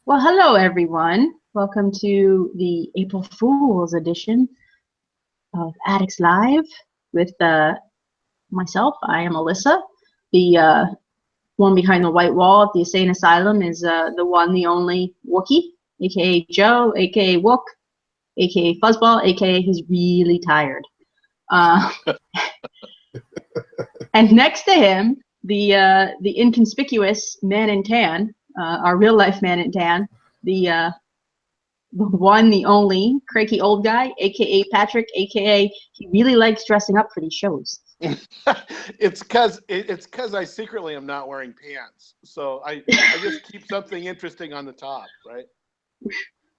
Well, hello everyone. Welcome to the April Fool's edition of Addicts Live with myself. I am Alyssa. The one behind the white wall at the insane asylum is the one, the only Wookie, aka Joe, aka Wook, aka Fuzzball, aka he's really tired. And next to him, the inconspicuous man in tan, our real life man in tan, the one, the only cranky old guy, aka Patrick, aka he really likes dressing up for these shows. It's because I secretly am not wearing pants, so I just keep something interesting on the top, right?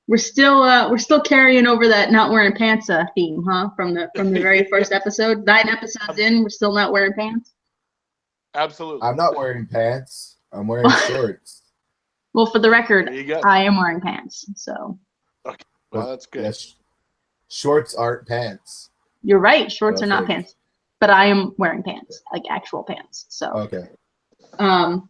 We're still carrying over that not wearing pants theme, huh? From the very first episode. 9 episodes in, we're still not wearing pants. Absolutely. I'm not wearing pants. I'm wearing shorts. Well, for the record, There you go. I am wearing pants. So. Okay. Well, that's good. Yes, shorts aren't pants. You're right. Shorts are not pants, but I am wearing pants, like actual pants. So. Okay. All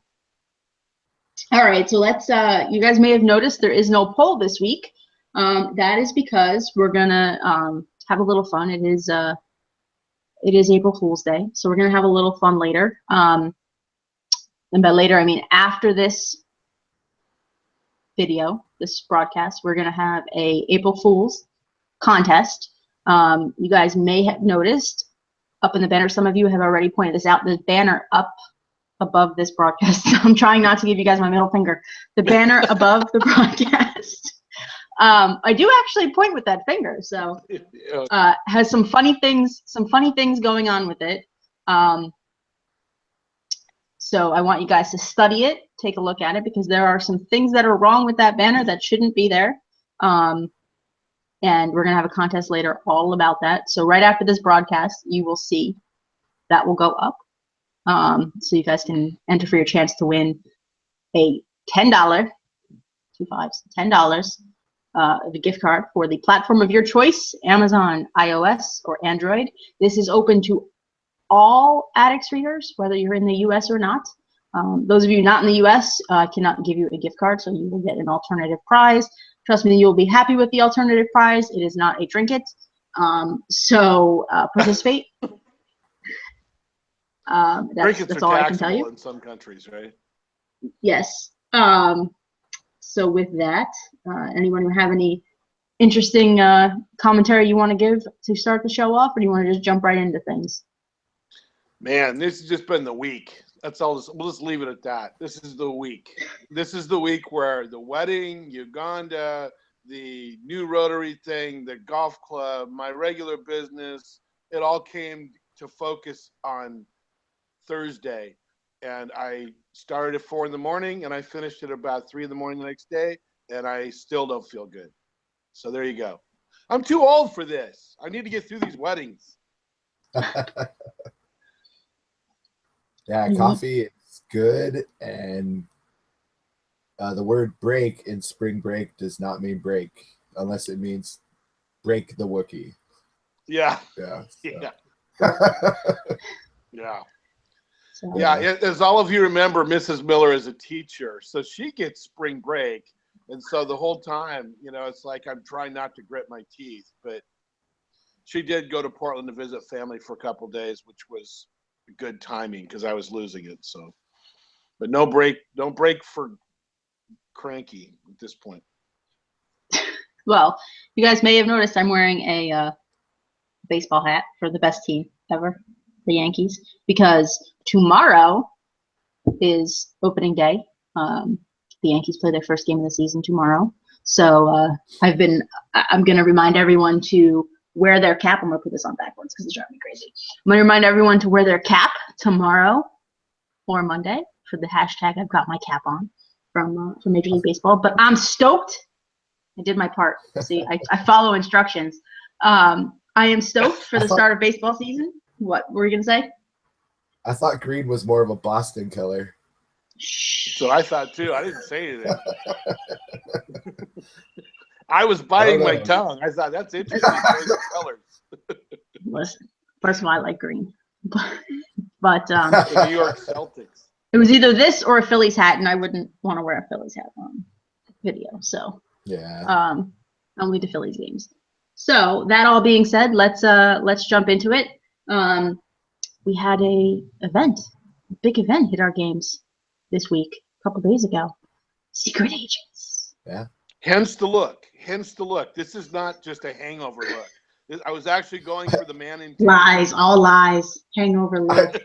right. So let's. You guys may have noticed there is no poll this week. That is because we're gonna have a little fun. It is April Fool's Day, so we're gonna have a little fun later. And by later, I mean after this video, this broadcast, we're gonna have a April Fool's contest. You guys may have noticed up in the banner, some of you have already pointed this out, the banner up above this broadcast. I'm trying not to give you guys my middle finger. The banner above the broadcast. I do actually point with that finger, so has some funny things going on with it. So I want you guys to study it, take a look at it, because there are some things that are wrong with that banner that shouldn't be there. And we're going to have a contest later all about that. So right after this broadcast, you will see that will go up. So you guys can enter for your chance to win a $10, $10, the gift card for the platform of your choice, Amazon, iOS, or Android. This is open to all Addicts readers, whether you're in the US or not. Those of you not in the US, cannot give you a gift card, so you will get an alternative prize. Trust me, you'll be happy with the alternative prize. It is not a drink it. So participate. That's all I can tell you. In some countries, right? Yes. So with that, anyone have any interesting commentary you want to give to start the show off, or do you want to just jump right into things? Man, this has just been the week. That's all. We'll just leave it at that. This is the week. This is the week where the wedding, Uganda, the new Rotary thing, the golf club, my regular business, it all came to focus on Thursday. And I started at 4 in the morning and I finished at about 3 in the morning the next day, and I still don't feel good. So there you go. I'm too old for this. I need to get through these weddings. Yeah, coffee is good, and the word break in spring break does not mean break unless it means break the Wookiee. Yeah. Yeah. So. Yeah. Yeah. So, yeah, as all of you remember, Mrs. Miller is a teacher, so she gets spring break, and so the whole time, you know, it's like I'm trying not to grit my teeth, but she did go to Portland to visit family for a couple of days, which was good timing because I was losing it. So, but no break, don't break for cranky at this point. Well, you guys may have noticed I'm wearing a baseball hat for the best team ever, the Yankees, because tomorrow is opening day. The Yankees play their first game of the season tomorrow. So I'm going to remind everyone to wear their cap. I'm going to put this on backwards because it's driving me crazy. I'm going to remind everyone to wear their cap tomorrow or Monday for the hashtag I've got my cap on from Major League Baseball. But I'm stoked. I did my part. See, I follow instructions. I am stoked for the start of baseball season. What were you going to say? I thought green was more of a Boston color. So I thought too. I didn't say anything. I was biting my tongue. I thought that's interesting. Colors. Listen, first of all, I like green, but the New York Celtics. It was either this or a Phillies hat, and I wouldn't want to wear a Phillies hat on. video. So Yeah. only the Phillies games. So that all being said, let's jump into it. We had a big event hit our games this week, a couple days ago. Secret Agents. Yeah. Hence the look. This is not just a hangover look. I was actually going for the man in Lies, all lies. Hangover look.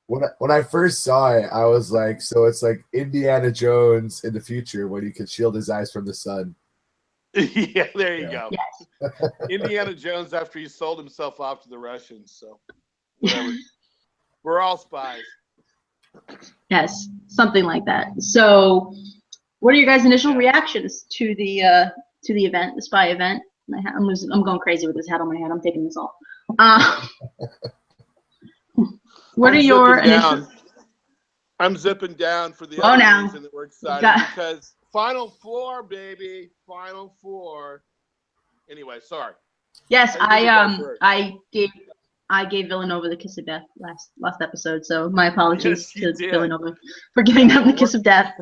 When I first saw it, I was like, so it's like Indiana Jones in the future when he could shield his eyes from the sun. Yeah, there you go. Yes. Indiana Jones after he sold himself off to the Russians. So whatever. We're all spies. Yes, something like that. So, what are your guys' initial reactions to the event, the spy event? I'm going crazy with this hat on my head. I'm taking this off. What are your initial? I'm zipping down for the Oh, other now. reason that we're excited because Final Four, baby, Final Four. Anyway, sorry. Yes, I gave Villanova the kiss of death last episode. So my apologies to Villanova for giving them the kiss of death.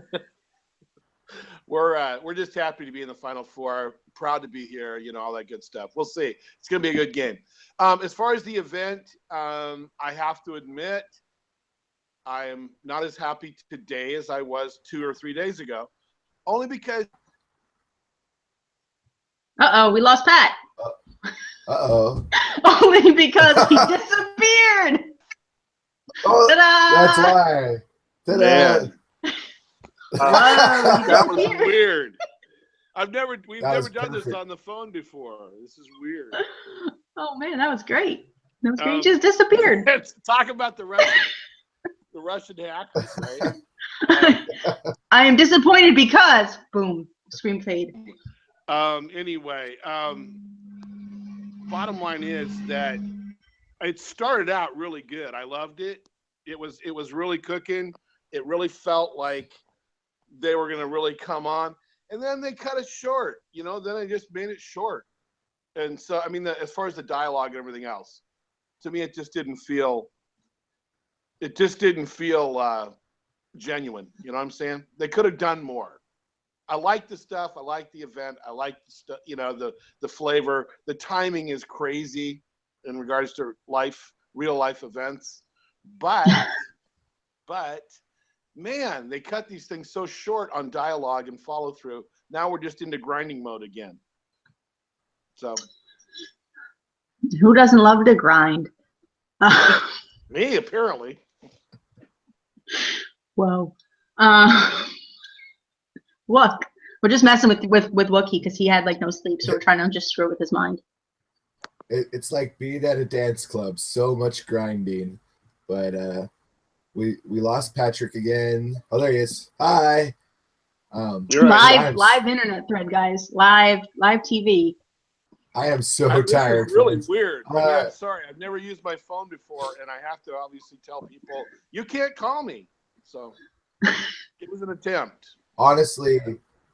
We're just happy to be in the Final Four. Proud to be here. You know, all that good stuff. We'll see. It's going to be a good game. As far as the event, I have to admit, I am not as happy today as I was 2 or 3 days ago, only because. We lost Pat. Only because he disappeared. Oh, Ta-da! that's why. Ta-da! That was weird. We've never done perfect. this on the phone before. This is weird. Oh man, that was great. That was great. He just disappeared. Talk about the Russian hackers, right? I am disappointed because boom, scream fade. Anyway, bottom line is that it started out really good. I loved it. It was really cooking. It really felt like they were going to really come on. And then they cut it short, then they just made it short. And so, I mean, as far as the dialogue and everything else, to me, it just didn't feel genuine. You know what I'm saying? They could have done more. I like the stuff. I like the event. I like the stuff, the flavor. The timing is crazy in regards to real life events. But man, they cut these things so short on dialogue and follow through. Now we're just into grinding mode again. So, who doesn't love to grind? Me, apparently. Whoa. Look, we're just messing with Wookie because he had like no sleep, so we're trying to just screw with his mind. It's like being at a dance club. So much grinding, but we lost Patrick again. Oh, there he is. Hi. Live internet thread, guys. Live TV. I am so tired. This is really weird. I'm sorry. I've never used my phone before, and I have to obviously tell people you can't call me. So it was an attempt. Honestly,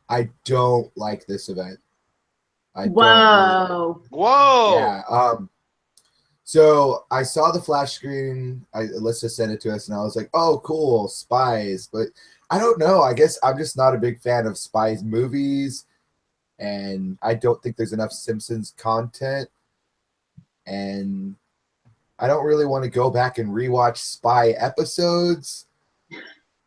I don't like this event. Whoa. Yeah. So I saw the flash screen. Alyssa sent it to us, and I was like, "Oh, cool, spies." But I don't know. I guess I'm just not a big fan of spies movies, and I don't think there's enough Simpsons content, and I don't really want to go back and rewatch spy episodes.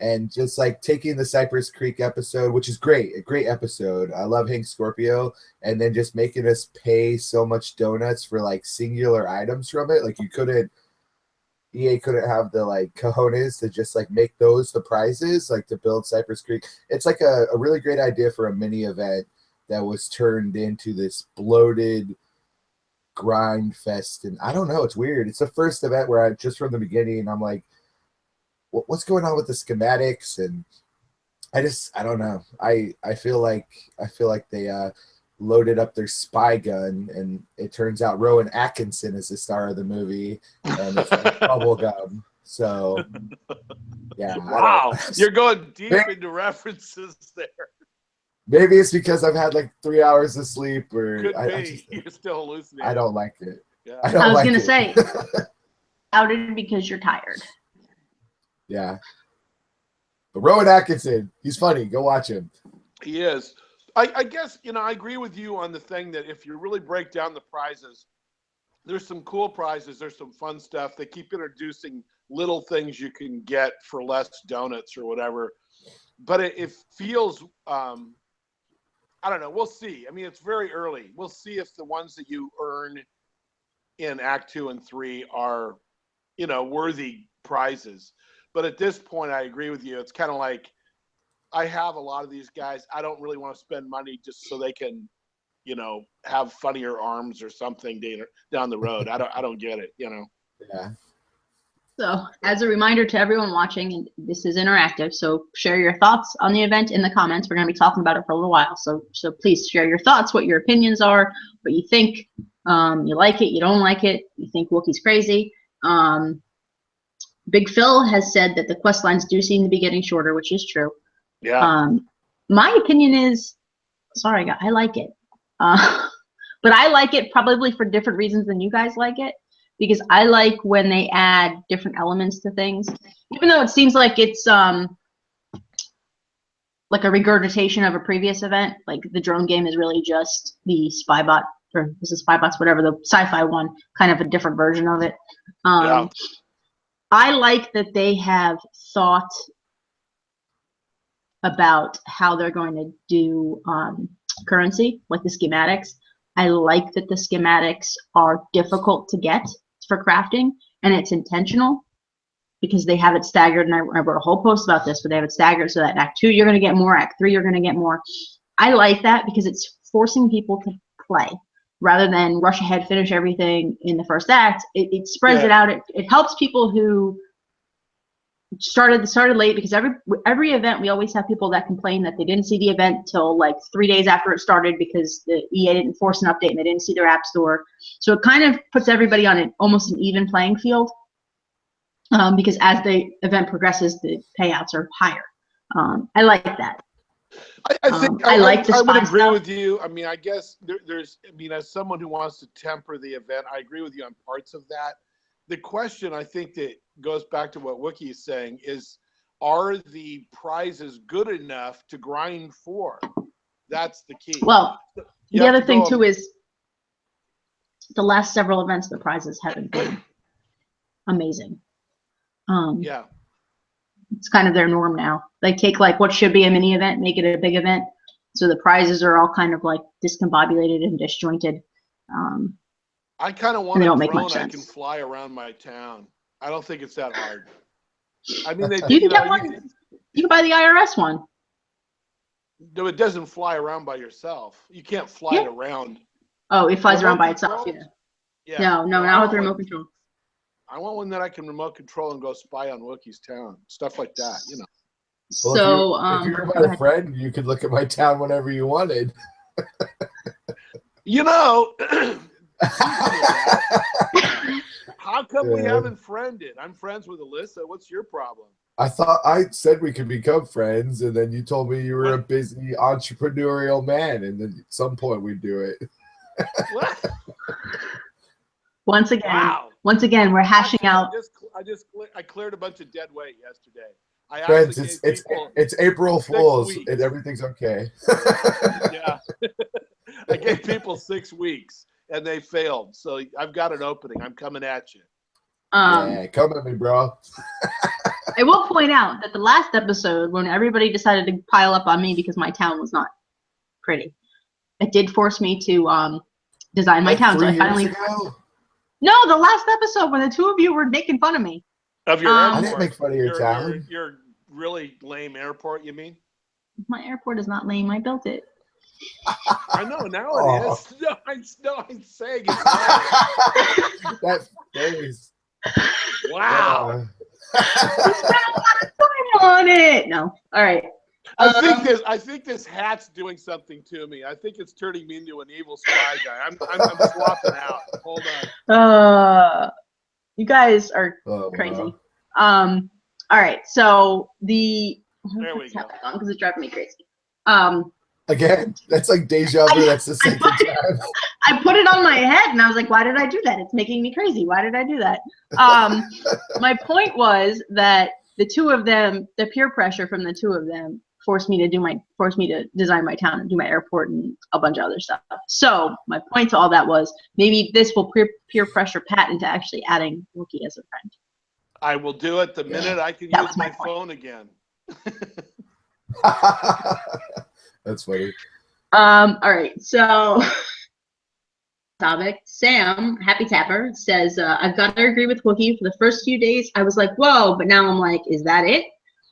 And just like taking the Cypress Creek episode, which is great, a great episode. I love Hank Scorpio, and then just making us pay so much donuts for like singular items from it. Like EA couldn't have the like cojones to just like make those the prizes, like to build Cypress Creek. It's like a really great idea for a mini event that was turned into this bloated grind fest. And I don't know, it's weird. It's the first event where I just from the beginning, I'm like, what's going on with the schematics? And I don't know. I feel like they loaded up their spy gun, and it turns out Rowan Atkinson is the star of the movie, and it's like bubblegum. So yeah. Wow, you're going deep into references there. Maybe it's because I've had like 3 hours of sleep, or you're still hallucinating. I don't like it. Yeah. I was gonna say, outed because you're tired. Yeah. But Rowan Atkinson, he's funny. Go watch him. He is. I guess, I agree with you on the thing that if you really break down the prizes, there's some cool prizes. There's some fun stuff. They keep introducing little things you can get for less donuts or whatever. But it feels, I don't know. We'll see. I mean, it's very early. We'll see if the ones that you earn in Act 2 and 3 are, worthy prizes. But at this point, I agree with you. It's kind of like, I have a lot of these guys. I don't really want to spend money just so they can, have funnier arms or something down the road. I don't get it, Yeah. So as a reminder to everyone watching, and this is interactive, so share your thoughts on the event in the comments. We're going to be talking about it for a little while. So please share your thoughts, what your opinions are, what you think. You like it, you don't like it, you think Wookiee's crazy. Big Phil has said that the quest lines do seem to be getting shorter, which is true. Yeah. My opinion is, sorry, I like it. But I like it probably for different reasons than you guys like it. Because I like when they add different elements to things, even though it seems like it's like a regurgitation of a previous event. Like the drone game is really just the Spybot, or this is Spybots, whatever, the sci-fi one, kind of a different version of it. Yeah. I like that they have thought about how they're going to do currency, like the schematics. I like that the schematics are difficult to get for crafting, and it's intentional because they have it staggered. And I wrote a whole post about this, but they have it staggered so that in Act 2 you're going to get more, Act 3 you're going to get more. I like that because it's forcing people to play rather than rush ahead, finish everything in the first act. It spreads it out. It helps people who started late, because every event we always have people that complain that they didn't see the event till like 3 days after it started because the EA didn't force an update and they didn't see their app store. So it kind of puts everybody on almost an even playing field, because as the event progresses, the payouts are higher. I like that. I think I like the I would spy agree stuff. with you. I mean, I guess as someone who wants to temper the event, I agree with you on parts of that. The question, I think, that goes back to what Wookie is saying is, are the prizes good enough to grind for? That's the key. Well, the other thing too is the last several events, the prizes haven't been amazing. Yeah. It's kind of their norm now. They take like what should be a mini event, make it a big event. So the prizes are all kind of like discombobulated and disjointed. I kind of want a don't make drone much I sense. can fly around my town. I don't think it's that hard. I mean, You can get one. You can buy the IRS one. No, it doesn't fly around by yourself. You can't fly it around. Oh, it flies around by itself. controlled? Yeah. Yeah. No, not with the remote control. I want one that I can remote control and go spy on Wookiee's town. Stuff like that, Well, So, if you're my friend, you could look at my town whenever you wanted. How come we haven't friended? I'm friends with Alyssa. What's your problem? I thought I said we could become friends, and then you told me you were a busy entrepreneurial man, and then at some point we'd do it. What? Once again, wow. We're hashing out. I cleared a bunch of dead weight yesterday. Friends, it's April Fool's, and everything's okay. Yeah. I gave people 6 weeks, and they failed. So I've got an opening. I'm coming at you. Yeah, come at me, bro. I will point out that the last episode, when everybody decided to pile up on me because my town was not pretty, it did force me to design my town. So I finally. No, the last episode when the two of you were making fun of me. Of your airport. I didn't make fun of your town. Your really lame airport, you mean? My airport is not lame. I built it. I know, now it is. No, I'm saying it's not. That face. Wow. You spent a lot of time on it. No. All right. I think this hat's doing something to me. I think it's turning me into an evil spy guy. I'm swapping out. Hold on. You guys are crazy. All right. So there we go. Because it's driving me crazy. Again, that's like deja vu. That's the second time. I put it on my head and I was like, why did I do that? It's making me crazy. Why did I do that? My point was that the two of them, the peer pressure from the two of them forced me to design my town and do my airport and a bunch of other stuff. So my point to all that was maybe this will peer pressure Pat into actually adding Wookie as a friend. I will do it the minute I can That use was my my point. phone again. That's funny. All right, so topic. Sam, Happy Tapper, says, I've got to agree with Wookie. For the first few days, I was like, whoa, but now I'm like, is that it?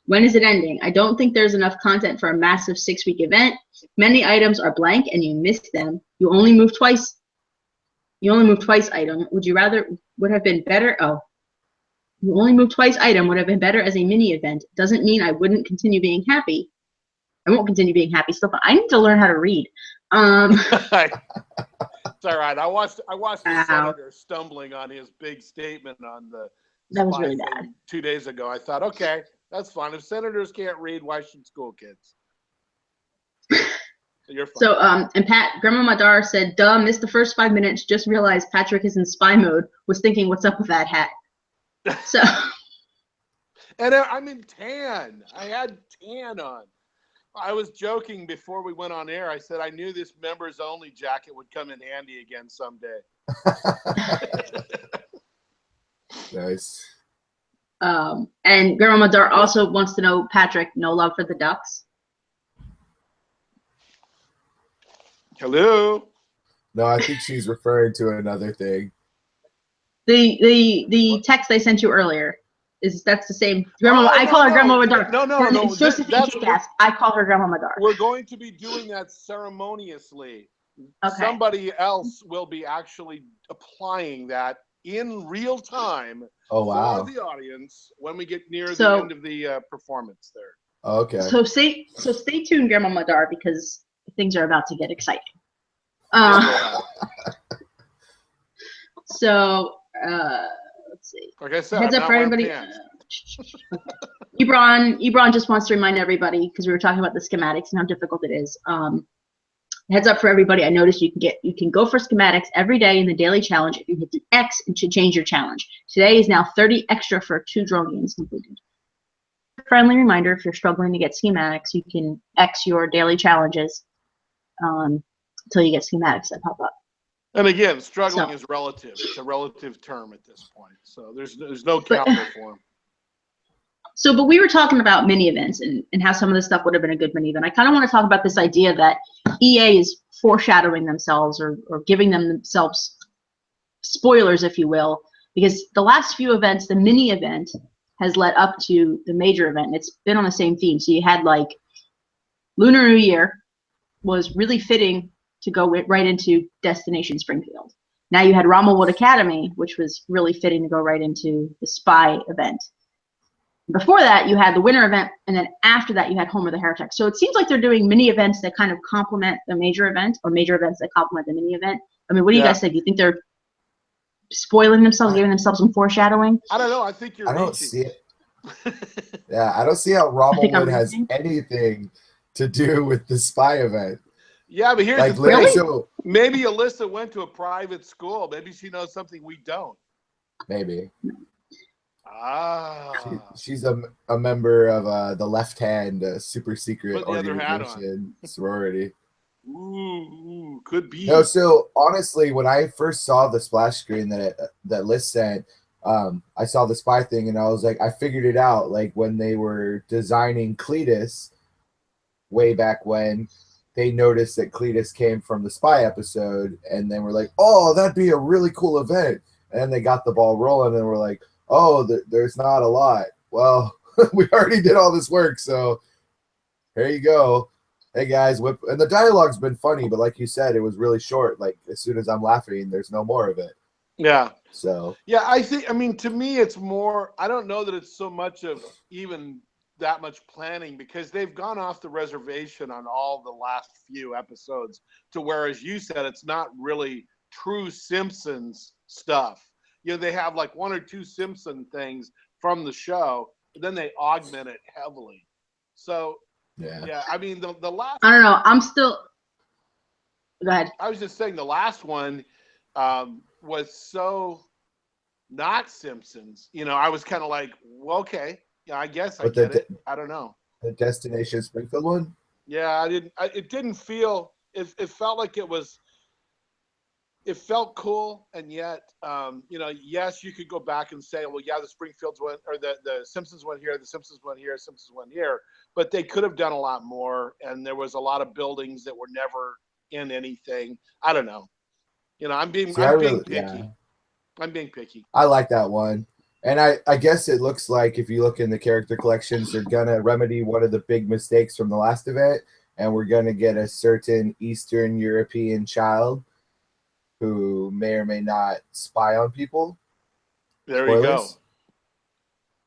When is it ending? I don't think there's enough content for a massive 6-week event. Many items are blank and you miss them. You only move twice. Item. Would have been better? Oh. You only move twice item would have been better as a mini event. Doesn't mean I wouldn't continue being happy. I won't continue being happy still, but I need to learn how to read. It's all right. I watched the senator stumbling on his big statement on the that was really bad 2 days ago. I thought, okay, that's fine. If senators can't read, why should school kids? So you're fine. So and Pat, Grandma Madar said, duh, missed the first 5 minutes, just realized Patrick is in spy mode, was thinking, what's up with that hat? So and I'm in tan. I had tan on. I was joking before we went on air. I said I knew this members only jacket would come in handy again someday. Nice. And Grandma Madar also wants to know, Patrick, no love for the Ducks? Hello. No, I think she's referring to another thing. The text I sent you earlier. That's the same. I call her Grandma Madar. No. It's Josephine Kick-Ass. I call her Grandma Madar. We're going to be doing that ceremoniously. Okay. Somebody else will be actually applying that in real time for the audience when we get near the end of the performance there. Okay. So stay tuned, Grandma Madar, because things are about to get exciting. So let's see. Like I said, heads up for everybody. Ebron just wants to remind everybody, because we were talking about the schematics and how difficult it is. Heads up for everybody. I noticed you can go for schematics every day in the daily challenge. If you hit the X, it should change your challenge. Today is now 30 extra for 2 drone games completed. Friendly reminder: if you're struggling to get schematics, you can X your daily challenges until you get schematics that pop up. And again, struggling is relative. It's a relative term at this point. So there's no calendar for them. So, but we were talking about mini events and how some of this stuff would have been a good mini event. I kind of want to talk about this idea that EA is foreshadowing themselves or giving themselves spoilers, if you will, because the last few events, the mini event has led up to the major event. And it's been on the same theme. So you had like Lunar New Year was really fitting to go right into Destination Springfield. Now you had Rommelwood Academy, which was really fitting to go right into the spy event. Before that, you had the winter event, and then after that, you had Homer the Heretic. So it seems like they're doing mini events that kind of complement the major event, or major events that complement the mini event. I mean, what do you guys think? Do you think they're spoiling themselves, giving themselves some foreshadowing? I don't know. I think I don't see it. Yeah, I don't see how Rommelwood has anything to do with the spy event. Yeah, but here's the thing. Really? So, maybe Alyssa went to a private school. Maybe she knows something we don't. Maybe. Ah. She's a member of the Left Hand super secret Put the other hat organization sorority. Ooh, could be. No, so honestly, when I first saw the splash screen that Liz sent, I saw the spy thing and I was like, I figured it out. Like when they were designing Cletus way back when, they noticed that Cletus came from the spy episode, and then we're like, oh, that'd be a really cool event. And then they got the ball rolling, and we're like, oh, there's not a lot. Well, we already did all this work, so here you go. Hey guys, whip. And the dialogue's been funny, but like you said, it was really short. Like as soon as I'm laughing, there's no more of it. Yeah. So yeah, I mean, to me, it's more. I don't know that it's so much of even that much planning, because they've gone off the reservation on all the last few episodes to where, as you said, it's not really true Simpsons stuff. You know, they have like 1 or 2 Simpson things from the show, but then they augment it heavily. So yeah, I mean the last, I don't know. I'm still, go ahead. I was just saying the last one was so not Simpsons. You know, I was kind of like, well, okay, yeah, I guess I get it. I don't know. The Destination Springfield one? Yeah, it didn't feel. It felt like it was. It felt cool, and yet, yes, you could go back and say, well, yeah, the Springfields went, or the Simpsons went here, the Simpsons went here, Simpsons went here, but they could have done a lot more, and there was a lot of buildings that were never in anything. I don't know. I'm being picky. Yeah, I'm being picky. I like that one. And I guess it looks like if you look in the character collections, they're gonna remedy one of the big mistakes from the last event, and we're gonna get a certain Eastern European child who may or may not spy on people. There you go.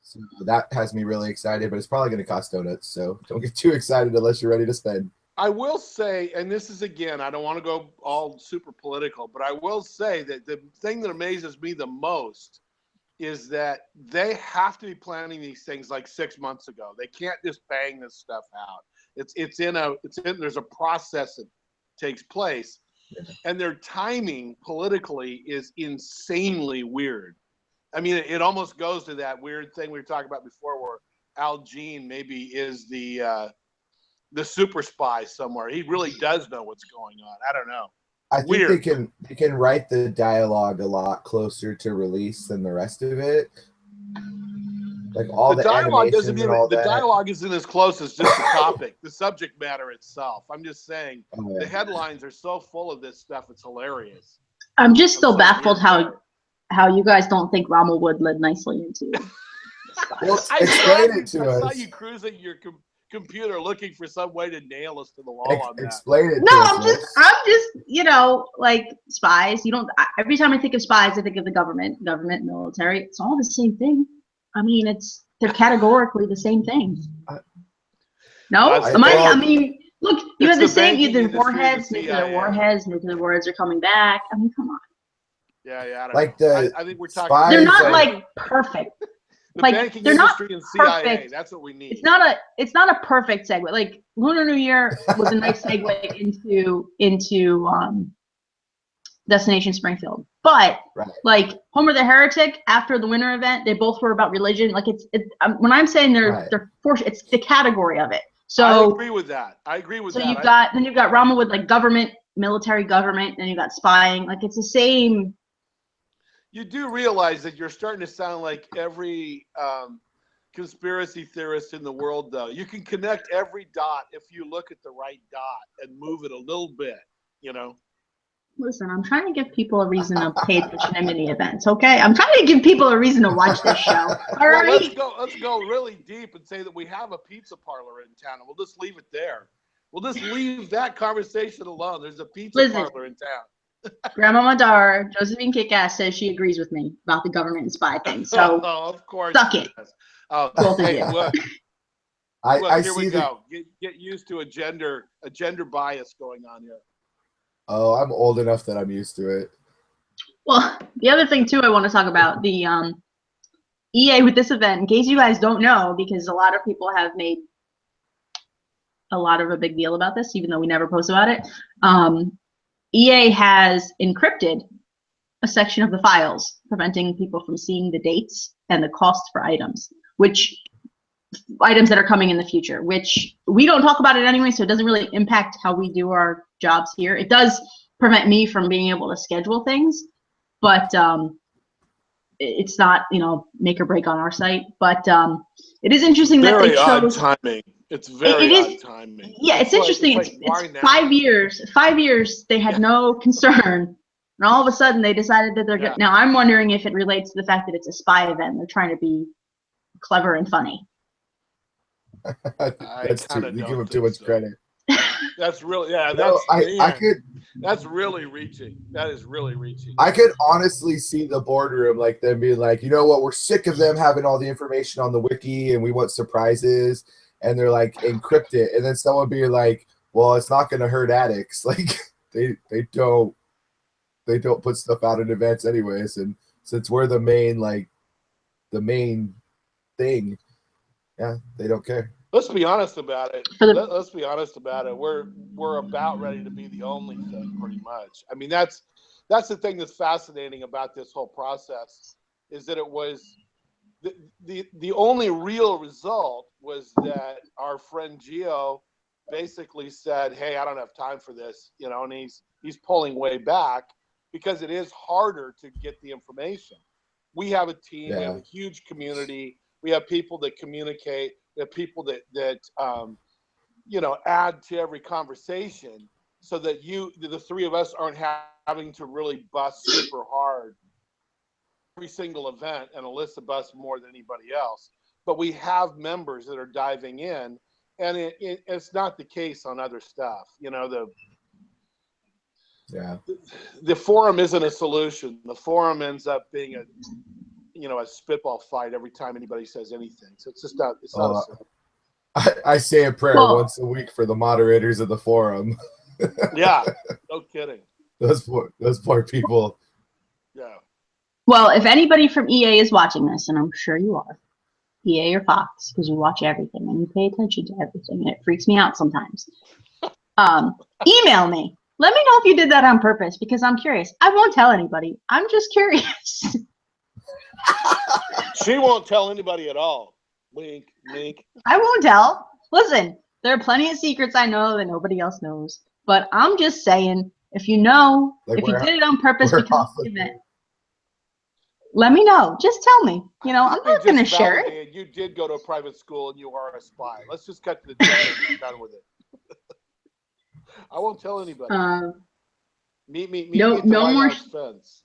So that has me really excited, but it's probably going to cost donuts. So don't get too excited unless you're ready to spend. I will say, and this is, again, I don't want to go all super political, but I will say that the thing that amazes me the most is that they have to be planning these things like 6 months ago. They can't just bang this stuff out. There's a process that takes place. And their timing politically is insanely weird. I mean, it almost goes to that weird thing we were talking about before, where Al Jean maybe is the super spy somewhere. He really does know what's going on. I don't know. I think they can write the dialogue a lot closer to release than the rest of it. Like all the dialogue doesn't even, the dialogue isn't as close as just the topic, the subject matter itself. I'm just saying the headlines are so full of this stuff. It's hilarious. I'm just still baffled how you guys don't think Rommel would led nicely into. Well, explain it to us. I saw you cruising your computer looking for some way to nail us to the wall on that. Explain it. No, I'm just like spies. You don't. Every time I think of spies, I think of the government, military. It's all the same thing. I mean, they're categorically the same thing. No, I mean, look, you have the same. Nuclear warheads. Nuclear warheads are coming back. I mean, come on. Yeah, I don't like know. I think we're talking. They're not like perfect. The like banking they're industry not and CIA. perfect. That's what we need. It's not a perfect segue. Like Lunar New Year was a nice segue into Destination Springfield. But like Homer the Heretic after the winter event, they both were about religion. Like when I'm saying they're forced, it's the category of it. So I agree with that. So you've got Rama with like government, military government, and you got spying. Like it's the same. You do realize that you're starting to sound like every conspiracy theorist in the world, though. You can connect every dot if you look at the right dot and move it a little bit, Listen, I'm trying to give people a reason to pay attention to mini events, okay? I'm trying to give people a reason to watch this show. All right? Let's go really deep and say that we have a pizza parlor in town, and we'll just leave it there. We'll just leave that conversation alone. There's a pizza parlor in town. Grandma Madar, Josephine Kickass says she agrees with me about the government and spy thing. So, of course, suck it. Both of you. Look, here we go. Get used to a gender bias going on here. Oh, I'm old enough that I'm used to it. Well, the other thing too, I want to talk about the EA with this event. In case you guys don't know, because a lot of people have made a lot of a big deal about this, even though we never post about it. EA has encrypted a section of the files, preventing people from seeing the dates and the costs for items that are coming in the future, which we don't talk about it anyway, so it doesn't really impact how we do our jobs here. It does prevent me from being able to schedule things, but it's not, make or break on our site. But it is interesting that they chose timing. It's very odd timing. Yeah, it's interesting. It's 5 years. 5 years they had no concern, and all of a sudden they decided that they're good. Now I'm wondering if it relates to the fact that it's a spy event. They're trying to be clever and funny. That's too. You give them too much credit. That's really That's really reaching. That is really reaching. I could honestly see the boardroom like them being like, you know what, we're sick of them having all the information on the wiki, and we want surprises. And they're like, encrypt it, and then someone being like, well, it's not going to hurt addicts. Like they don't put stuff out in advance anyways, and since we're the main thing, yeah, they don't care. Let's be honest about it. Let's be honest about it. We're about ready to be the only thing, pretty much. I mean, that's the thing that's fascinating about this whole process, is that it was the only real result was that our friend Gio basically said, "Hey, I don't have time for this," and he's pulling way back because it is harder to get the information. We have a team, we have a huge community, we have people that communicate, we have people that add to every conversation, so that the three of us aren't having to really bust super hard every single event, and Alyssa busts more than anybody else. But we have members that are diving in, and it's not the case on other stuff. The forum isn't a solution. The forum ends up being a spitball fight every time anybody says anything. So it's just not. It's not a solution. I say a prayer once a week for the moderators of the forum. Yeah, no kidding. Those poor people. Yeah. Well, if anybody from EA is watching this, and I'm sure you are, EA or Fox, because you watch everything and you pay attention to everything, and it freaks me out sometimes. Email me. Let me know if you did that on purpose, because I'm curious. I won't tell anybody. I'm just curious. She won't tell anybody at all. Wink, wink. I won't tell. Listen, there are plenty of secrets I know that nobody else knows. But I'm just saying, if you know, if you did it on purpose because of the event, let me know. Just tell me. I'm not going to share it. You did go to a private school and you are a spy. Let's just cut to the chase and be done with it. I won't tell anybody. Meet me at the White House fence.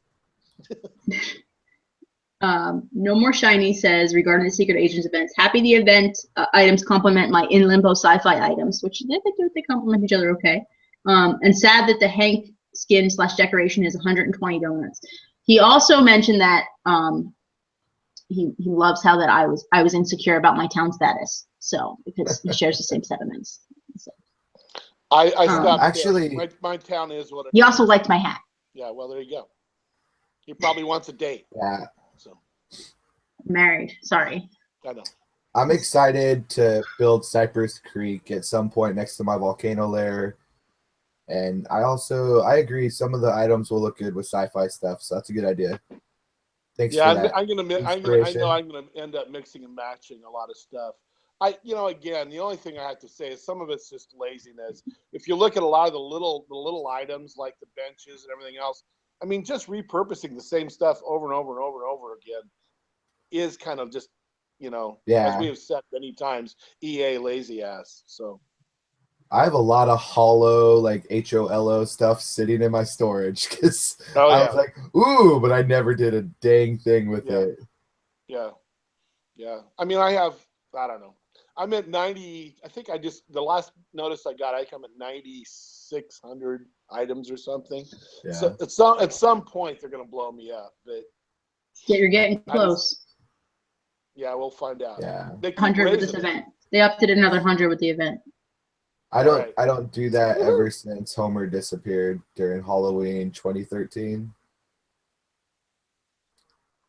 No More Shiny says, regarding the Secret Agents events, happy the event items complement my In Limbo sci-fi items, which they complement each other okay. And sad that the Hank skin / decoration is 120 donuts. He also mentioned that he loves how that I was insecure about my town status. So because he shares the same sentiments. So, I stopped actually. My town is what it is. He also liked my hat. Yeah, well, there you go. He probably wants a date. Yeah. So. Married. Sorry. I know. I'm excited to build Cypress Creek at some point next to my volcano lair. And I agree, some of the items will look good with sci-fi stuff, so that's a good idea. Thanks for that. I know I'm gonna end up mixing and matching a lot of stuff. Again, the only thing I have to say is some of it's just laziness. If you look at a lot of the little items like the benches and everything else, I mean, just repurposing the same stuff over and over and over and over again is kind of just, as we have said many times, EA lazy ass. So I have a lot of hollow, like HOLO stuff sitting in my storage because I was like, ooh, but I never did a dang thing with it. Yeah. Yeah. I mean, I don't know. I'm at 90. I think the last notice I got, I come at 9,600 items or something. Yeah. So at some point they're going to blow me up, but you're getting close. We'll find out. Yeah. 100 with this event. They upped it another 100 with the event. I don't do that ever since Homer disappeared during Halloween 2013.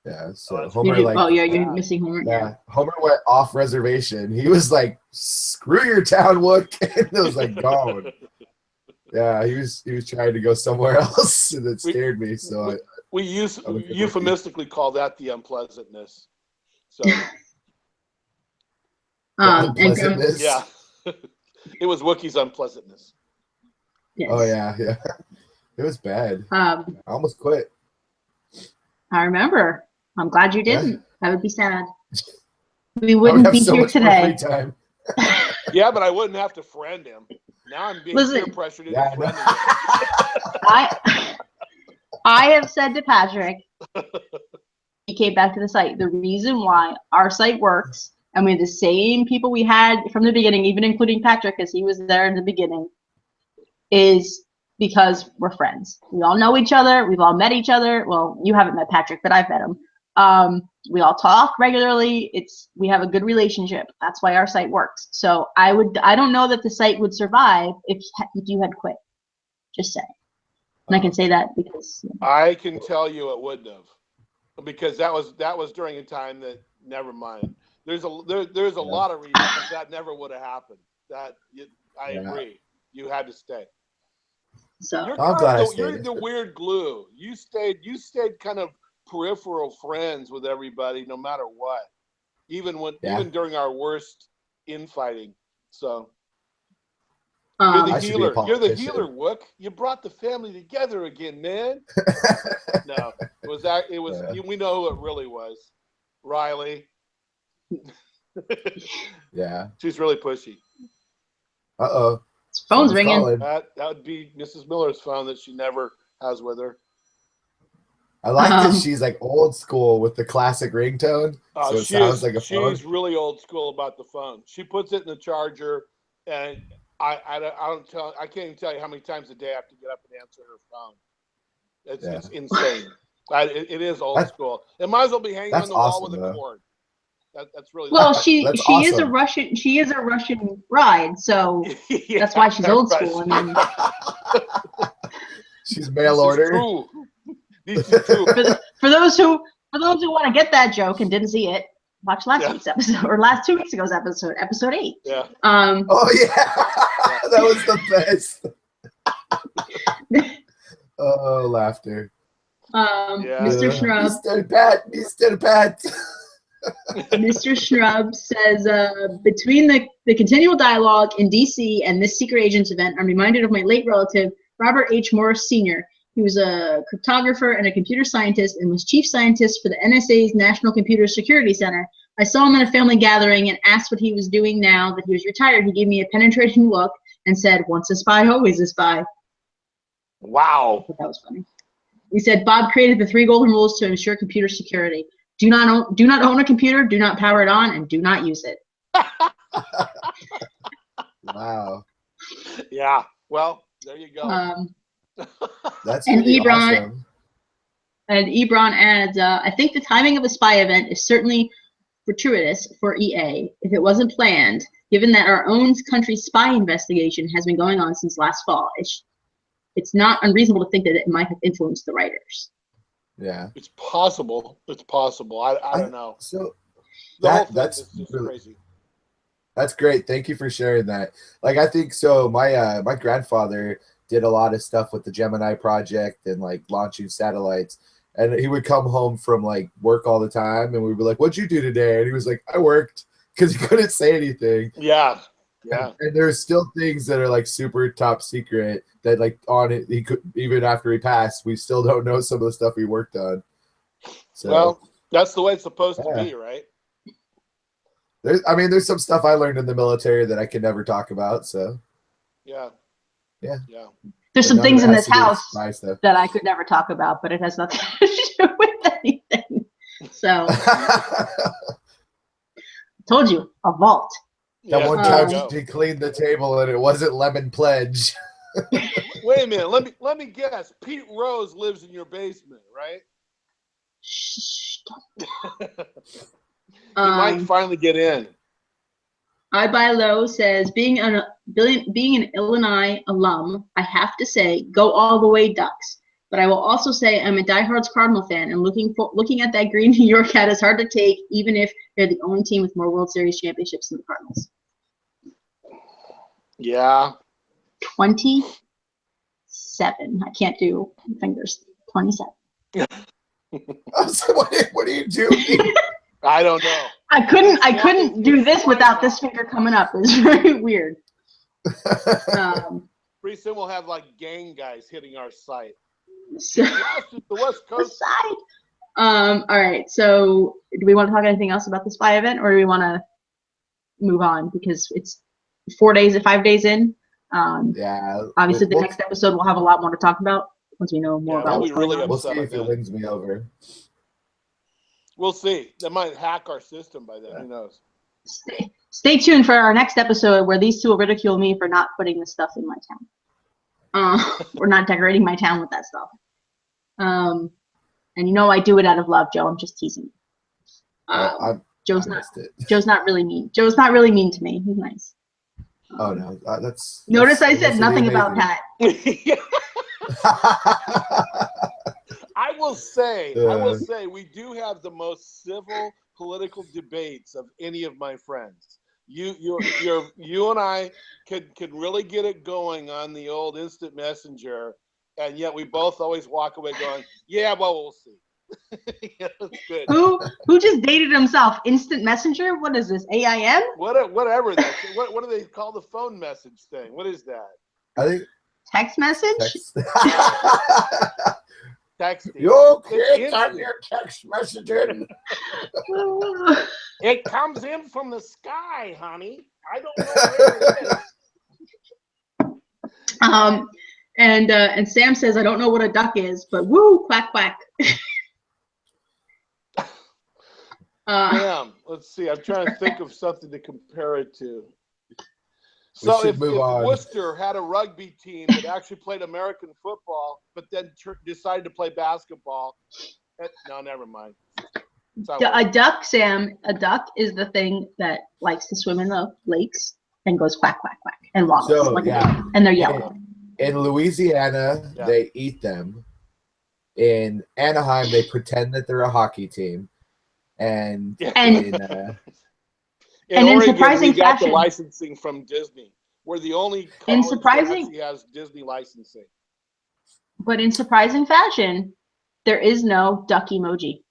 Yeah, so Homer you're missing Homer. Yeah, Homer went off reservation. He was like, "Screw your town, Wook," and it was like gone. Yeah, he was trying to go somewhere else, and it scared me. So we euphemistically call that the unpleasantness. So unpleasantness. Yeah. It was Wookie's unpleasantness. Yes. Oh yeah. It was bad. I almost quit. I remember. I'm glad you didn't. I would be sad. We wouldn't be here today. Yeah, but I wouldn't have to friend him. Now I'm being peer pressured into friending him. I have said to Patrick, he came back to the site. The reason why our site works, and we have the same people we had from the beginning, even including Patrick, because he was there in the beginning, is because we're friends. We all know each other. We've all met each other. Well, you haven't met Patrick, but I've met him. We all talk regularly. We have a good relationship. That's why our site works. So I don't know that the site would survive if you had quit. Just saying. And I can say that because I can tell you it wouldn't have, because that was during a time that, never mind. There's a lot of reasons that never would have happened. I agree. You had to stay. So you're the weird glue. You stayed kind of peripheral friends with everybody, no matter what. even Yeah. even during our worst infighting. So Um, you're the I should be a healer. You're the politician. healer, Wook. You brought the family together again, man. No, it was that. It was. Yeah. We know who it really was. Riley. Yeah. She's really pushy. Uh-oh. phone's Someone's ringing. calling. That would be Mrs. Miller's phone that she never has with her. I like that Um, she's like old school with the classic ringtone. So it sounds like a phone. She's really old school about the phone. She puts it in the charger, and I can't even tell you how many times a day I have to get up and answer her phone. It's insane. It is old school. It might as well be hanging on the wall with a cord. That's really Well, That's she is a awesome. Russian. She is a Russian bride, so Yeah, that's why she's old school. I mean, She's mail order. This is true. for those who want to get that joke and didn't see it, watch last week's episode or last 2 weeks ago's episode 8. Yeah. Oh yeah, that was the best. Oh, laughter. Mr. Schrub. Mr. Pat. Mr. Schrub says, between the continual dialogue in DC and this secret agents event, I'm reminded of my late relative, Robert H. Morris Sr. He was a cryptographer and a computer scientist and was chief scientist for the NSA's National Computer Security Center. I saw him at a family gathering and asked what he was doing now that he was retired. He gave me a penetrating look and said, once a spy, always a spy. Wow. I thought that was funny. He said, Bob created the 3 golden rules to ensure computer security. Do not own a computer, do not power it on, and do not use it. Wow. Yeah. Well, there you go. That's and pretty Ebron, awesome. And Ebron adds, I think the timing of the spy event is certainly fortuitous for EA if it wasn't planned, given that our own country's spy investigation has been going on since last fall. It's not unreasonable to think that it might have influenced the writers. Yeah. It's possible. It's possible. I don't know. So that's just really crazy. That's great. Thank you for sharing that. Like, I think so. My grandfather did a lot of stuff with the Gemini project and like launching satellites. And he would come home from like work all the time, and we'd be like, "What'd you do today?" And he was like, "I worked," because he couldn't say anything. Yeah. Yeah. And there's still things that are like super top secret that like on it he could, even after he passed, we still don't know some of the stuff he worked on. So well, that's the way it's supposed to be, right? There's some stuff I learned in the military that I can never talk about. So yeah. There's some things in this house that I could never talk about, but it has nothing to do with anything. So told you, a vault. That one time he cleaned the table and it wasn't Lemon Pledge. Wait a minute. Let me guess. Pete Rose lives in your basement, right? Shh. He might finally get in. I Buy Low says, being an Illinois alum, I have to say, go all the way Ducks. But I will also say I'm a diehard Cardinal fan, and looking at that green New York hat is hard to take, even if they're the only team with more World Series championships than the Cardinals. Yeah. 27. I can't do fingers. 27. So what are you doing? I don't know. I couldn't do this without this finger coming up. It's very weird. Pretty soon we'll have like gang guys hitting our site. So, the West Coast side. All right. So, do we want to talk anything else about the spy event, or do we want to move on because it's 5 days in? Yeah. Obviously, the next episode we'll have a lot more to talk about once we know more about what's going on. We'll see if it wins me over. We'll see. They might hack our system by then. Who knows? Stay tuned for our next episode where these two will ridicule me for not putting this stuff in my town. Or not decorating my town with that stuff. And you know I do it out of love, Joe. I'm just teasing. Joe's not really mean. Joe's not really mean to me. He's nice. Oh no, that's. Notice I said nothing about Pat. I will say, we do have the most civil political debates of any of my friends. You and I could really get it going on the old instant messenger, and yet we both always walk away going, "Yeah, well, we'll see." Yeah, that's good. Who just dated himself? Instant messenger? What is this? AIM? Whatever that. What do they call the phone message thing? What is that? I think Text message? text. Texting. You okay on your text messaging? It comes in from the sky, honey. I don't know where it is. And Sam says, I don't know what a duck is, but woo, quack quack. Damn. Let's see. I'm trying to think of something to compare it to. So if Worcester had a rugby team that actually played American football, but then decided to play basketball, no, never mind. A duck, Sam, a duck is the thing that likes to swim in the lakes and goes quack, quack, quack, and waddles. So, yeah. And they're yellow. In Louisiana, they eat them. In Anaheim, they pretend that they're a hockey team. And in Oregon, surprising we got fashion, the licensing from Disney. We're the only college that actually has Disney licensing. But in surprising fashion, there is no duck emoji.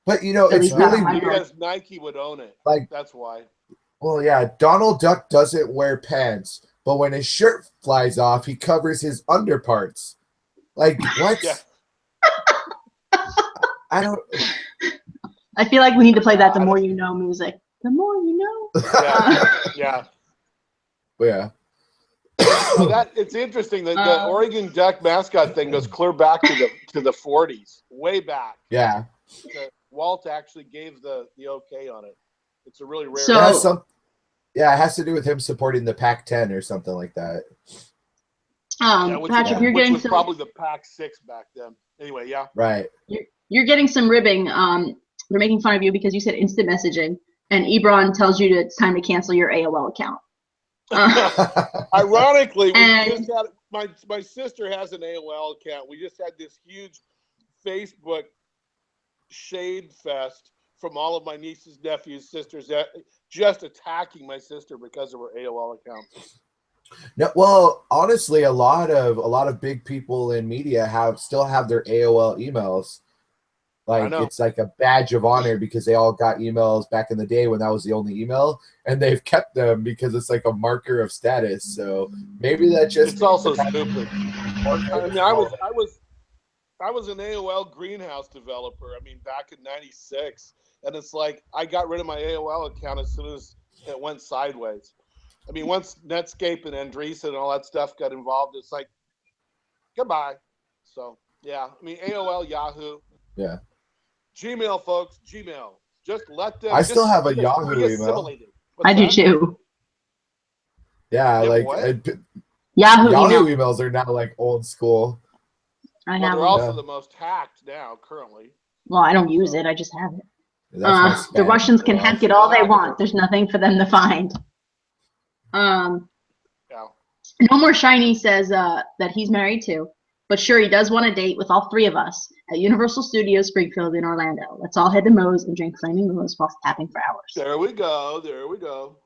But it's really weird because Nike would own it. Like, that's why. Well, yeah, Donald Duck doesn't wear pants, but when his shirt flies off, he covers his underparts. Like, what? Yeah. I don't. I feel like we need to play that The More You Know music. The more you know. Yeah. Yeah. Well, it's interesting that the Oregon Duck mascot thing goes clear back to the 40s, way back. Yeah. Walt actually gave the okay on it. It's a really rare. It has to do with him supporting the Pac-10 or something like that. Patrick, you're getting some. Probably the Pac-6 back then. Anyway, yeah. Right. You're getting some ribbing. They're making fun of you because you said instant messaging, and Ebron tells you it's time to cancel your AOL account. Ironically, my sister has an AOL account. We just had this huge Facebook shade fest from all of my nieces, nephews, sisters, just attacking my sister because of her AOL account. No, well, honestly, a lot of big people in media still have their AOL emails. Like, it's like a badge of honor because they all got emails back in the day when that was the only email, and they've kept them because it's like a marker of status. So maybe that just it's also stupid. I mean, I was an AOL greenhouse developer. I mean, back in '96, and it's like I got rid of my AOL account as soon as it went sideways. I mean, once Netscape and Andreessen and all that stuff got involved, it's like goodbye. So yeah, I mean, AOL, Yahoo, yeah. Gmail, folks, Gmail. Just let them. I still have a Yahoo email. I do too. Yeah, like Yahoo emails are now like old school. They're also the most hacked now currently. Well, I don't use it. I just have it. The Russians can hack it all they want. There's nothing for them to find. No More Shiny says that he's married too. But sure, he does want a date with all three of us at Universal Studios Springfield in Orlando. Let's all head to Moe's and drink Flaming Moe's while tapping for hours. There we go.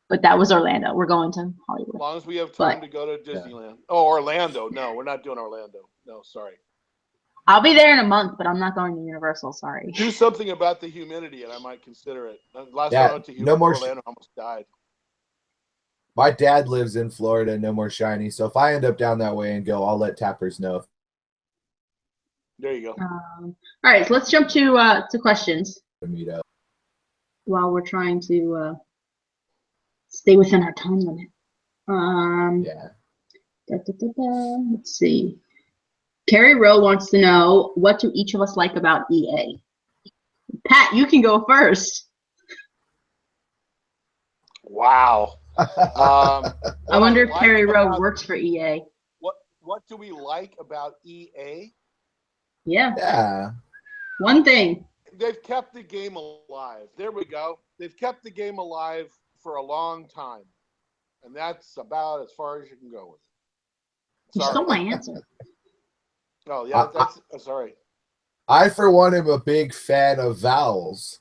But that was Orlando. We're going to Hollywood. As long as we have time to go to Disneyland. Yeah. Oh, Orlando. No, we're not doing Orlando. No, sorry. I'll be there in a month, but I'm not going to Universal. Sorry. Do something about the humidity, and I might consider it. Last time I went to Orlando, I almost died. My dad lives in Florida, No More Shiny. So if I end up down that way and go, I'll let Tappers know. There you go. All right, so let's jump to questions. While we're trying to stay within our time limit. Let's see. Carrie Rowe wants to know, what do each of us like about EA? Pat, you can go first. Wow. I wonder if Carrie Rowe works for EA. What do we like about EA? Yeah. One thing. They've kept the game alive. There we go. They've kept the game alive for a long time. And that's about as far as you can go with it. You stole my answer. Oh, yeah, sorry. I, for one, am a big fan of vowels.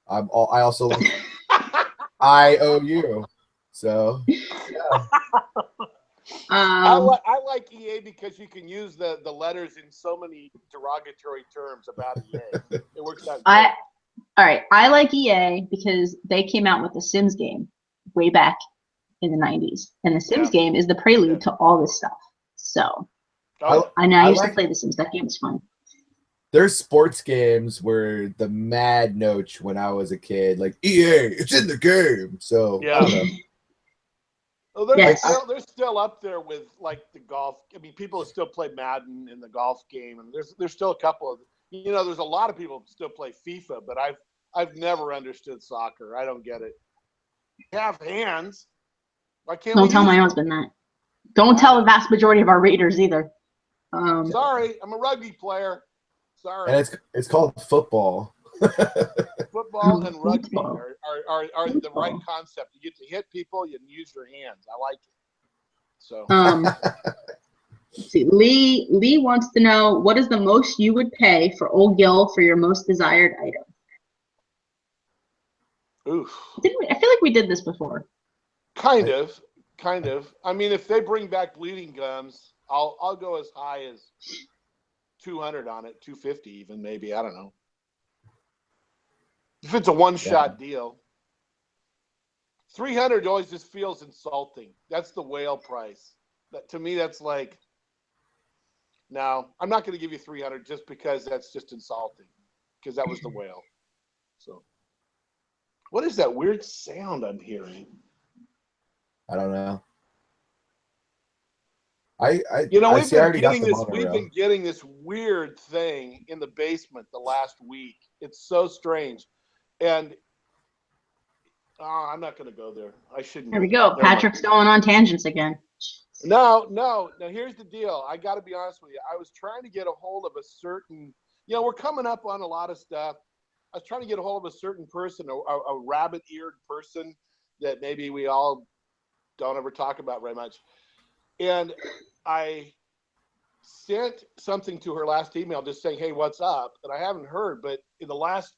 I also like IOU. So, yeah. I like EA because you can use the letters in so many derogatory terms about EA. It works out great. All right. I like EA because they came out with the Sims game way back in the 90s. And the Sims game is the prelude to all this stuff. So I used to play the Sims. That game is fun. There's sports games where the mad note when I was a kid, like EA, it's in the game. So yeah. Well, they're still up there with like the golf. I mean, people still play Madden in the golf game, and there's still a couple of there's a lot of people who still play FIFA, but I've never understood soccer. I don't get it. You have hands. Why can't Don't tell my husband that. Don't tell the vast majority of our readers either. Sorry, I'm a rugby player. Sorry. And it's called football. Football and rugby are the right concept. You get to hit people, you use your hands. I like it. So let's see, Lee wants to know, what is the most you would pay for Old Gil for your most desired item? Oof. I feel like we did this before. Kind of. I mean, if they bring back bleeding gums, I'll go as high as 200 on it, 250 even, maybe. I don't know. If it's a one-shot deal. 300 always just feels insulting. That's the whale price. To me, that's like, no, I'm not going to give you 300 just because that's just insulting, because that was the whale. So, what is that weird sound I'm hearing? I don't know. We've been getting this weird thing in the basement the last week. It's so strange, and I'm not going to go there. I shouldn't. There we go. Patrick's going on tangents again. No. Now here's the deal. I got to be honest with you. I was trying to get a hold of a certain. We're coming up on a lot of stuff. I was trying to get a hold of a certain person, a rabbit-eared person that maybe we all don't ever talk about very much. And I sent something to her last email just saying, hey, what's up? And I haven't heard, but in the last,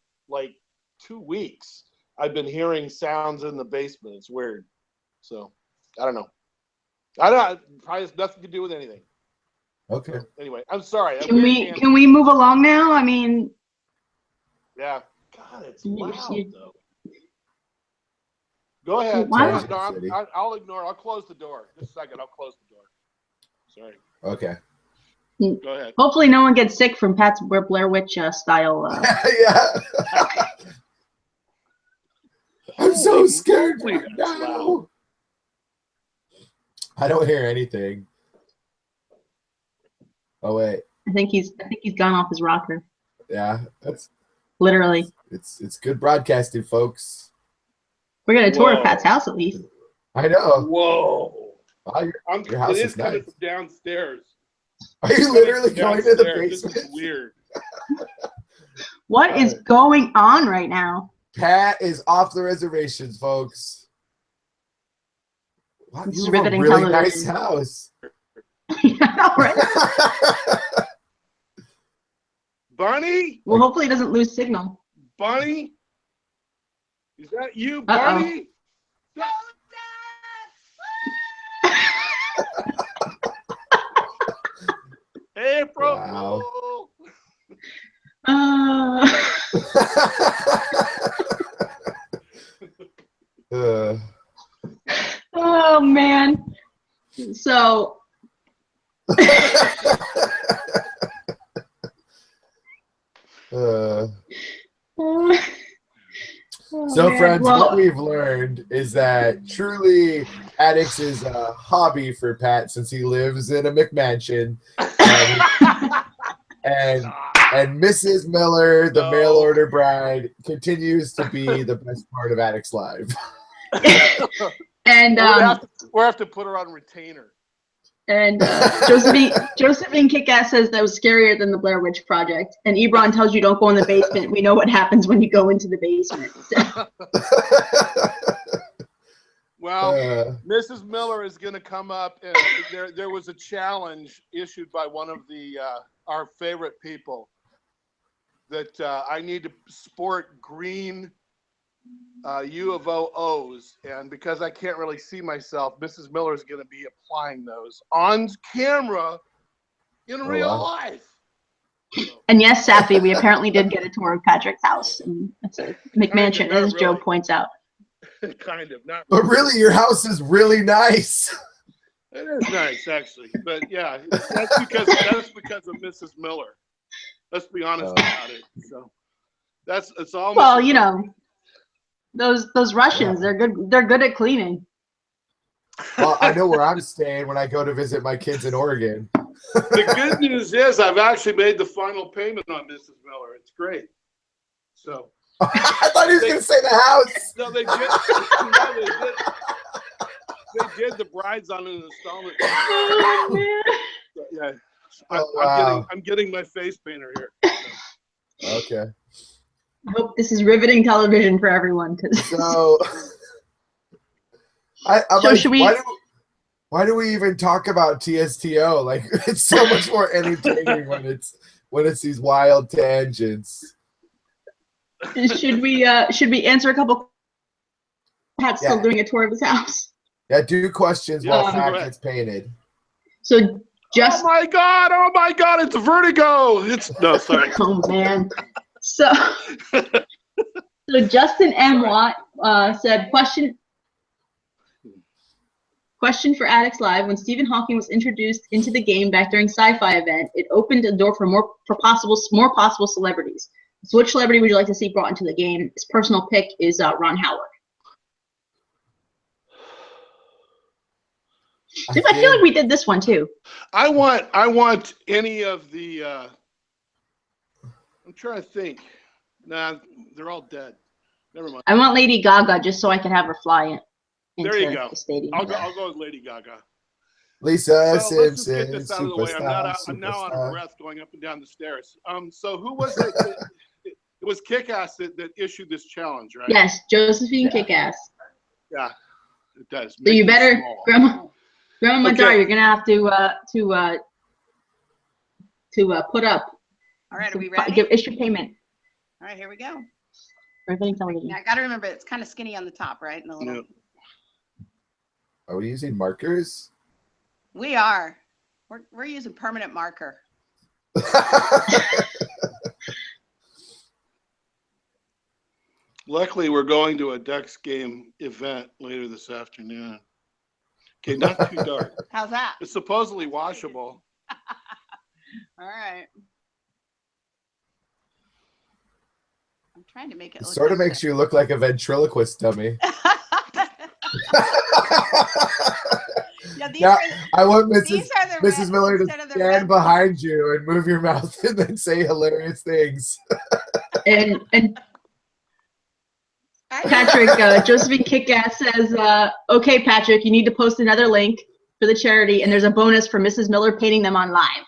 2 weeks, I've been hearing sounds in the basement. It's weird. So, I don't know. Probably has nothing to do with anything. Okay. So, anyway, I'm sorry. Can we move along now? I mean. Yeah. God, it's loud, though. Go ahead. No, I'll ignore. I'll close the door. Just a second. I'll close the door. Sorry. Okay. Go ahead. Hopefully no one gets sick from Pat's Blair Witch style. Yeah. I'm so scared right now. I don't hear anything. Oh wait. I think he's gone off his rocker. Yeah, that's literally. It's good broadcasting, folks. We're gonna tour Pat's house at least. I know. Whoa. Wow, your house is coming nice. from downstairs. Are you literally going to the basement? This is weird. What is going on right now? Pat is off the reservations, folks. Wow, It's you have a riveting really television. nice house. Yeah, right? Bunny? Well, hopefully it doesn't lose signal. Bunny? Is that you, Bunny? April. Wow. Oh man. So friends, what we've learned is that truly Addicts is a hobby for Pat since he lives in a McMansion. And Mrs. Miller, the mail order bride, continues to be the best part of Addicts Live. And we'll have to put her on retainer. And Josephine Kickass says that was scarier than the Blair Witch Project. And Ebron tells you don't go in the basement. We know what happens when you go into the basement. So. Well, Mrs. Miller is going to come up, and there was a challenge issued by one of our favorite people that I need to sport green U of O O's, and because I can't really see myself, Mrs. Miller is going to be applying those on camera in real life. And yes, Safi, we apparently did get a tour of Patrick's house. And it's a McMansion, Kind of, as Joe really. Points out. Kind of, not. But really, your house is really nice. It is nice, actually. But yeah, that's because of Mrs. Miller. Let's be honest about it. So it's all. Well, Mrs. you Miller. know, those Russians, they're good at cleaning. Well, I know where I'm staying when I go to visit my kids in Oregon. The good news is I've actually made the final payment on Mrs. Miller. It's great. So I thought he was going to say the house. No, they did. They did the brides on an installment. So, yeah, I'm getting my face painter here. So. Okay. I hope this is riveting television for everyone. So, I'm so like, should we? Why do we even talk about TSTO? Like, it's so much more entertaining when it's these wild tangents. Should we answer a couple? Pat's still doing a tour of his house. Yeah, do questions while Pat gets painted. So just. Oh my God! It's vertigo. No, sorry. Oh man. So Justin M. Watt said, question for Addicts Live. When Stephen Hawking was introduced into the game back during sci-fi event, it opened a door for more possible celebrities. So which celebrity would you like to see brought into the game? His personal pick is Ron Howard. I feel like we did this one too. I want any of the. I'm trying to think. Nah, they're all dead. Never mind. I want Lady Gaga just so I can have her fly in. There you go. The stadium. I'll go with Lady Gaga. Lisa Simpson. Let's just get this out of the way. I'm now out of breath going up and down the stairs. So who was it? It was Kick-Ass that issued this challenge, right? Yes, Josephine Kick-Ass. Yeah, it does. So you better, Grandma Madar, you're gonna have to put up. All right, are we ready? Issue payment. All right, here we go. Television. Now, I got to remember, it's kind of skinny on the top, right? And a little... Yep. Are we using markers? We are. We're using permanent marker. Luckily, we're going to a Ducks game event later this afternoon. Okay, not too dark. How's that? It's supposedly washable. All right. I'm trying to make it. It sort of makes you look like a ventriloquist dummy. Yeah, I want Mrs. Miller to stand behind you and move your mouth and then say hilarious things. And Patrick, Josephine Kickass says, okay, Patrick, you need to post another link for the charity, and there's a bonus for Mrs. Miller painting them on live.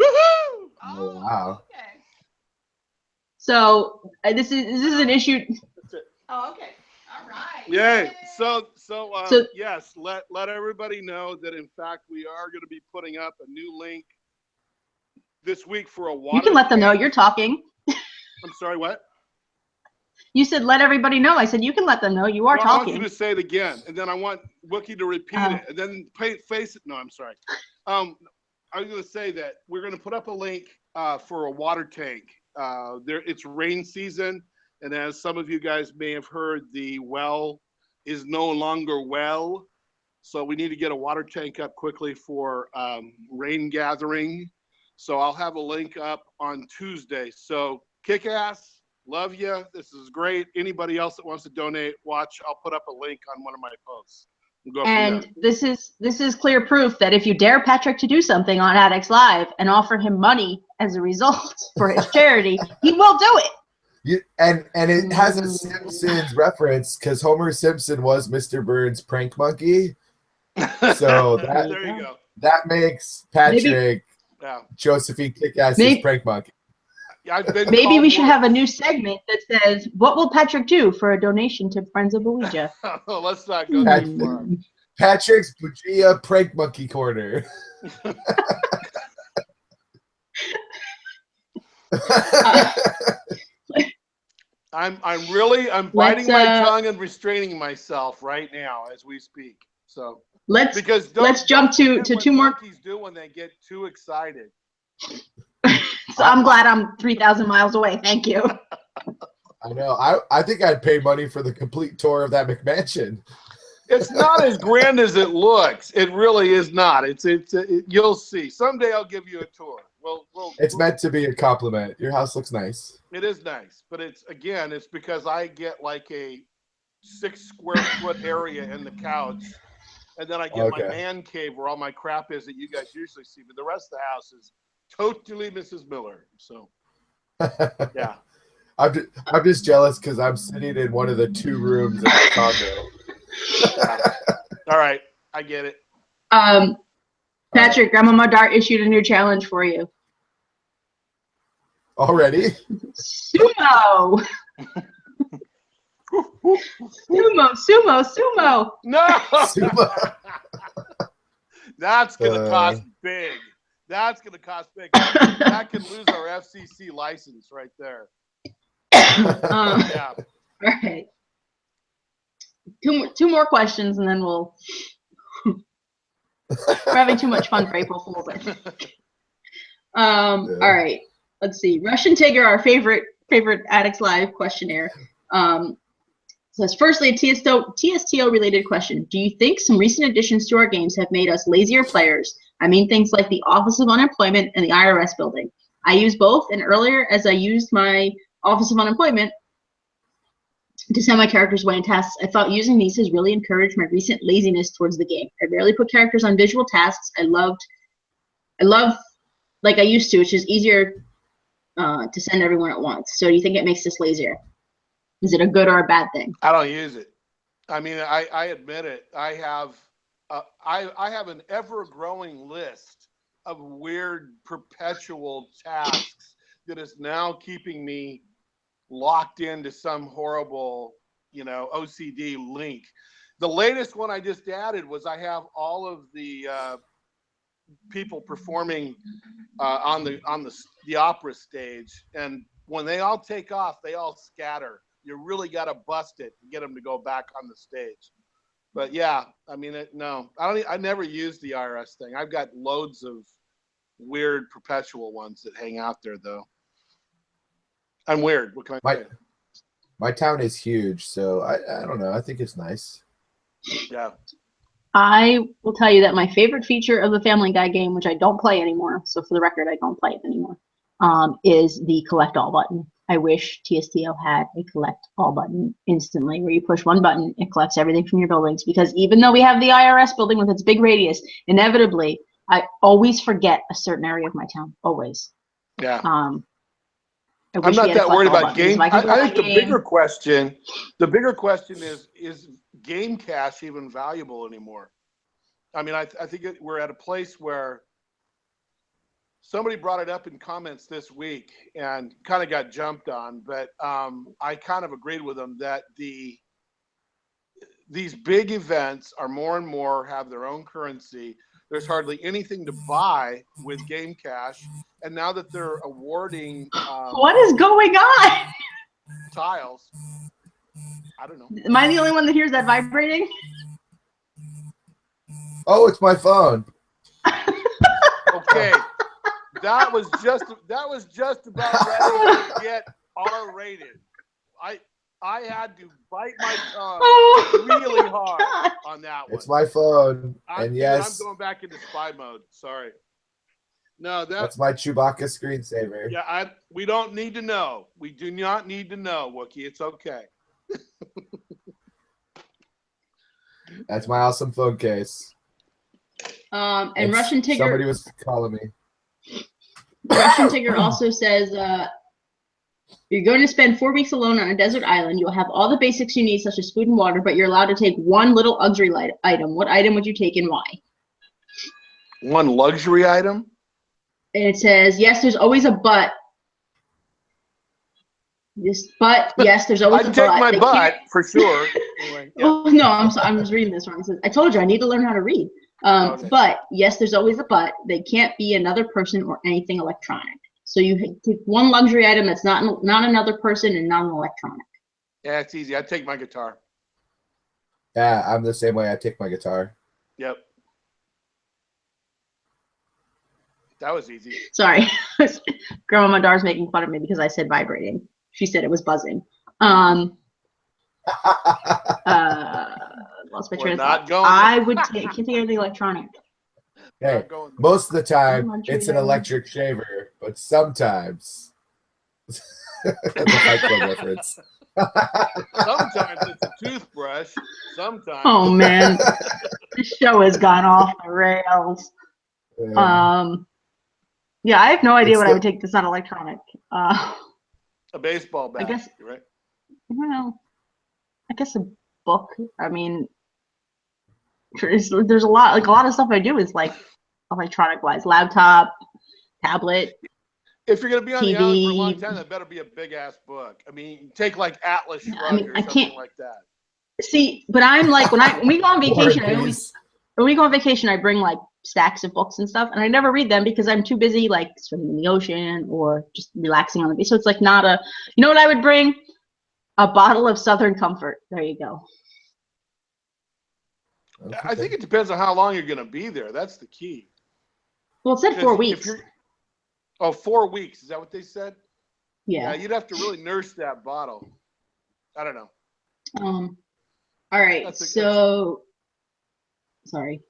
Woohoo! Oh, wow. Okay. So this is an issue. That's it. Oh, okay. All right. Yay. So yes, let everybody know that in fact we are going to be putting up a new link this week for a water. You can let them know you're talking. I'm sorry, what? You said let everybody know. I said you can let them know you are talking. I want you to say it again, and then I want Wookie to repeat it, and then face it. No, I'm sorry. I was going to say that we're going to put up a link for a water tank. It's rain season, and as some of you guys may have heard, the well is no longer well, so we need to get a water tank up quickly for rain gathering. So I'll have a link up on Tuesday. So kick ass. Love you. This is great. Anybody else that wants to donate, watch. I'll put up a link on one of my posts. We'll go and this is clear proof that if you dare Patrick to do something on Addicts Live and offer him money as a result for his charity, he will do it. And it has a Simpsons reference because Homer Simpson was Mr. Burns' prank monkey. So that, there you go. That makes Patrick Josephine Kickass's prank monkey. Maybe we should have a new segment that says, what will Patrick do for a donation to Friends of Ouija? Oh, let's not go that far. Patrick's Bujia Prank Monkey Corner. I'm biting my tongue and restraining myself right now as we speak. So let's don't jump to forget what two more. monkeys do when they get too excited. So I'm glad I'm 3,000 miles away. Thank you. I know. I think I'd pay money for the complete tour of that McMansion. It's not as grand as it looks. It really is not. You'll see. Someday I'll give you a tour. It's meant to be a compliment. Your house looks nice. It is nice, but it's because I get like a 6 square foot area in the couch, and then I get my man cave where all my crap is that you guys usually see. But the rest of the house is totally Mrs. Miller. So, yeah. I'm just jealous because I'm sitting in one of the 2 rooms in the condo. All right, I get it. Patrick, Grandmama Dart issued a new challenge for you. Already? Sumo. Sumo. No. Sumo. That's gonna cost big. That could lose our FCC license right there. Yeah. All right. Two more questions, and then we'll. We're having too much fun for April Fool's. All right. Let's see. Russian Tigger, our favorite Addicts Live questionnaire. Says, firstly, a TSTO related question. Do you think some recent additions to our games have made us lazier players? I mean, things like the Office of Unemployment and the IRS building. I use both, and earlier, as I used my Office of Unemployment to send my characters away in tasks, I thought using these has really encouraged my recent laziness towards the game. I rarely put characters on visual tasks. I love like I used to. It's just easier to send everyone at once. So do you think it makes us lazier? Is it a good or a bad thing? I don't use it. I mean, I admit it. I have an ever-growing list of weird perpetual tasks that is now keeping me locked into some horrible, OCD link. The latest one I just added was I have all of the people performing on the opera stage, and when they all take off, they all scatter. You really got to bust it to get them to go back on the stage. But yeah, I mean, I never used the IRS thing. I've got loads of weird perpetual ones that hang out there, though. I'm weird. What can I say? My town is huge, so I don't know. I think it's nice. Yeah. I will tell you that my favorite feature of the Family Guy game, which I don't play anymore, so for the record, I don't play it anymore, is the collect all button. I wish TSTO had a collect all button instantly, where you push one button, it collects everything from your buildings. Because even though we have the IRS building with its big radius, inevitably, I always forget a certain area of my town. Always. Yeah. I'm not that worried about game. I think the bigger question is game cash even valuable anymore? I mean, I think we're at a place where somebody brought it up in comments this week and kind of got jumped on, but I kind of agreed with them that these big events are more and more have their own currency. There's hardly anything to buy with game cash. And now that they're awarding what is going on? Tiles. I don't know. Am I the only one that hears that vibrating? Oh, it's my phone. Okay. That was just about ready to get R-rated. I had to bite my tongue really hard on that one. It's my phone. And yes, I'm going back into spy mode. Sorry. No, that's my Chewbacca screensaver. Yeah, we don't need to know. We do not need to know, Wookie. It's okay. That's my awesome phone case. And Russian Tigger. Somebody was calling me. Russian Tigger also says, you're going to spend 4 weeks alone on a desert island. You'll have all the basics you need, such as food and water, but you're allowed to take one little luxury item. What item would you take and why? One luxury item? And it says, yes, there's always a but. Yes, there's always a but. I'd take my butt for sure. Anyway, yeah. Oh, no, I'm just reading this wrong. It says, I told you I need to learn how to read. Okay. But yes, there's always a but. They can't be another person or anything electronic. So you take one luxury item that's not another person and not an electronic. Yeah, it's easy. I take my guitar. Yeah, I'm the same way. I take my guitar. Yep. That was easy. Sorry. Grandma Dar's making fun of me because I said vibrating. She said it was buzzing. Lost my We're train of not thought. going I would take, can't take anything electronic. Hey, Not going there. most of the time I'm it's an not electric shaver, but sometimes that's a Fight Club reference. Sometimes it's a toothbrush. Sometimes. Oh man, this show has gone off the rails. Yeah, I have no idea It's what the- I would take that's not electronic. A baseball bat. I guess, Right. well, I guess a book. I mean, there's a lot of stuff I do is like electronic wise, laptop, tablet. If you're going to be on the island for a long TV. time, that better be a big ass book. I mean, take like Atlas Yeah, Shrugged I mean, or I something can't- like that. See, but I'm like when we go on vacation, War and Peace. when we go on vacation, I bring like stacks of books and stuff, and I never read them because I'm too busy like swimming in the ocean or just relaxing on the beach. So it's like not a. You know what I would bring? A bottle of Southern Comfort. There you go. I think it depends on how long you're going to be there. That's the key. Well, it said 4 Because if weeks. you're- Oh, 4 weeks. Is that what they said? Yeah. You'd have to really nurse that bottle. I don't know. All right. That's So, sorry.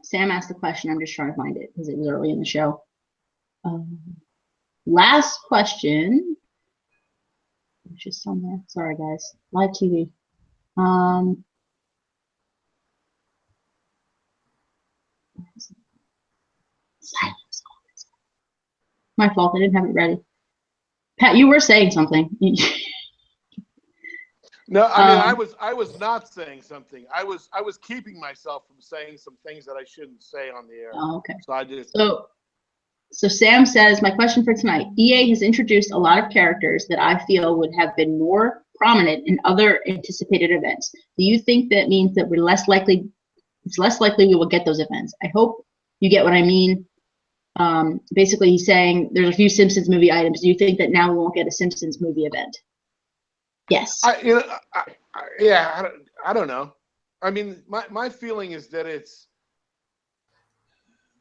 Sam asked the question. I'm just trying to find it because it was early in the show. Last question. It's just somewhere. Sorry, guys. Live TV. Silence. My fault. I didn't have it ready. Pat, you were saying something. No, I mean, I was not saying something. I was keeping myself from saying some things that I shouldn't say on the air. Oh, okay. So I just. So Sam says, my question for tonight, EA has introduced a lot of characters that I feel would have been more prominent in other anticipated events. Do you think that means that it's less likely we will get those events? I hope you get what I mean. Basically, he's saying there's a few Simpsons movie items. Do you think that now we won't get a Simpsons movie event? Yes. I don't know. I mean, my feeling is that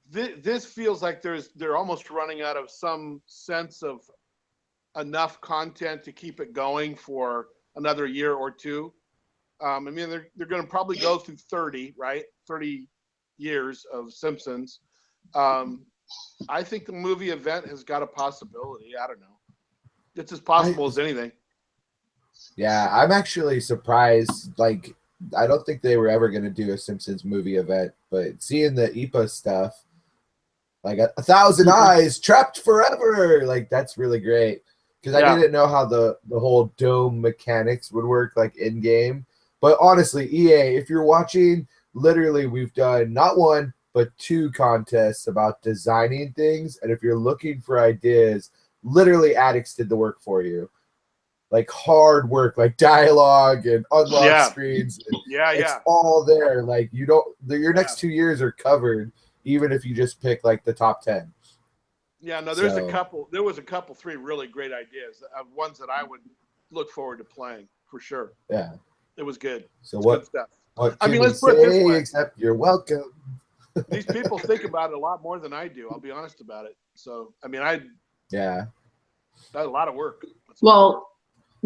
this feels like they're almost running out of some sense of enough content to keep it going for another year or two. I mean, they're going to probably go through 30, right? 30 years of Simpsons. I think the movie event has got a possibility. I don't know. It's as possible as anything. Yeah, I'm actually surprised. Like, I don't think they were ever going to do a Simpsons movie event, but seeing the IPA stuff, like 1,000 eyes trapped forever, like that's really great. Because I didn't know how the whole dome mechanics would work, like in game. But honestly, EA, if you're watching, literally we've done not one but 2 contests about designing things, and if you're looking for ideas, literally Addicts did the work for you. Like hard work, like dialogue and unlock screens. It's all there. Like you don't. Your next 2 years are covered, even if you just pick like the top 10. Yeah, no, there's a couple. There was a couple, 3 really great ideas of ones that I would look forward to playing for sure. Yeah, it was good. So it's what? Good stuff. What I mean, let's say, put it this way. Except you're welcome. These people think about it a lot more than I do. I'll be honest about it. So, I mean, that's a lot of work. Well,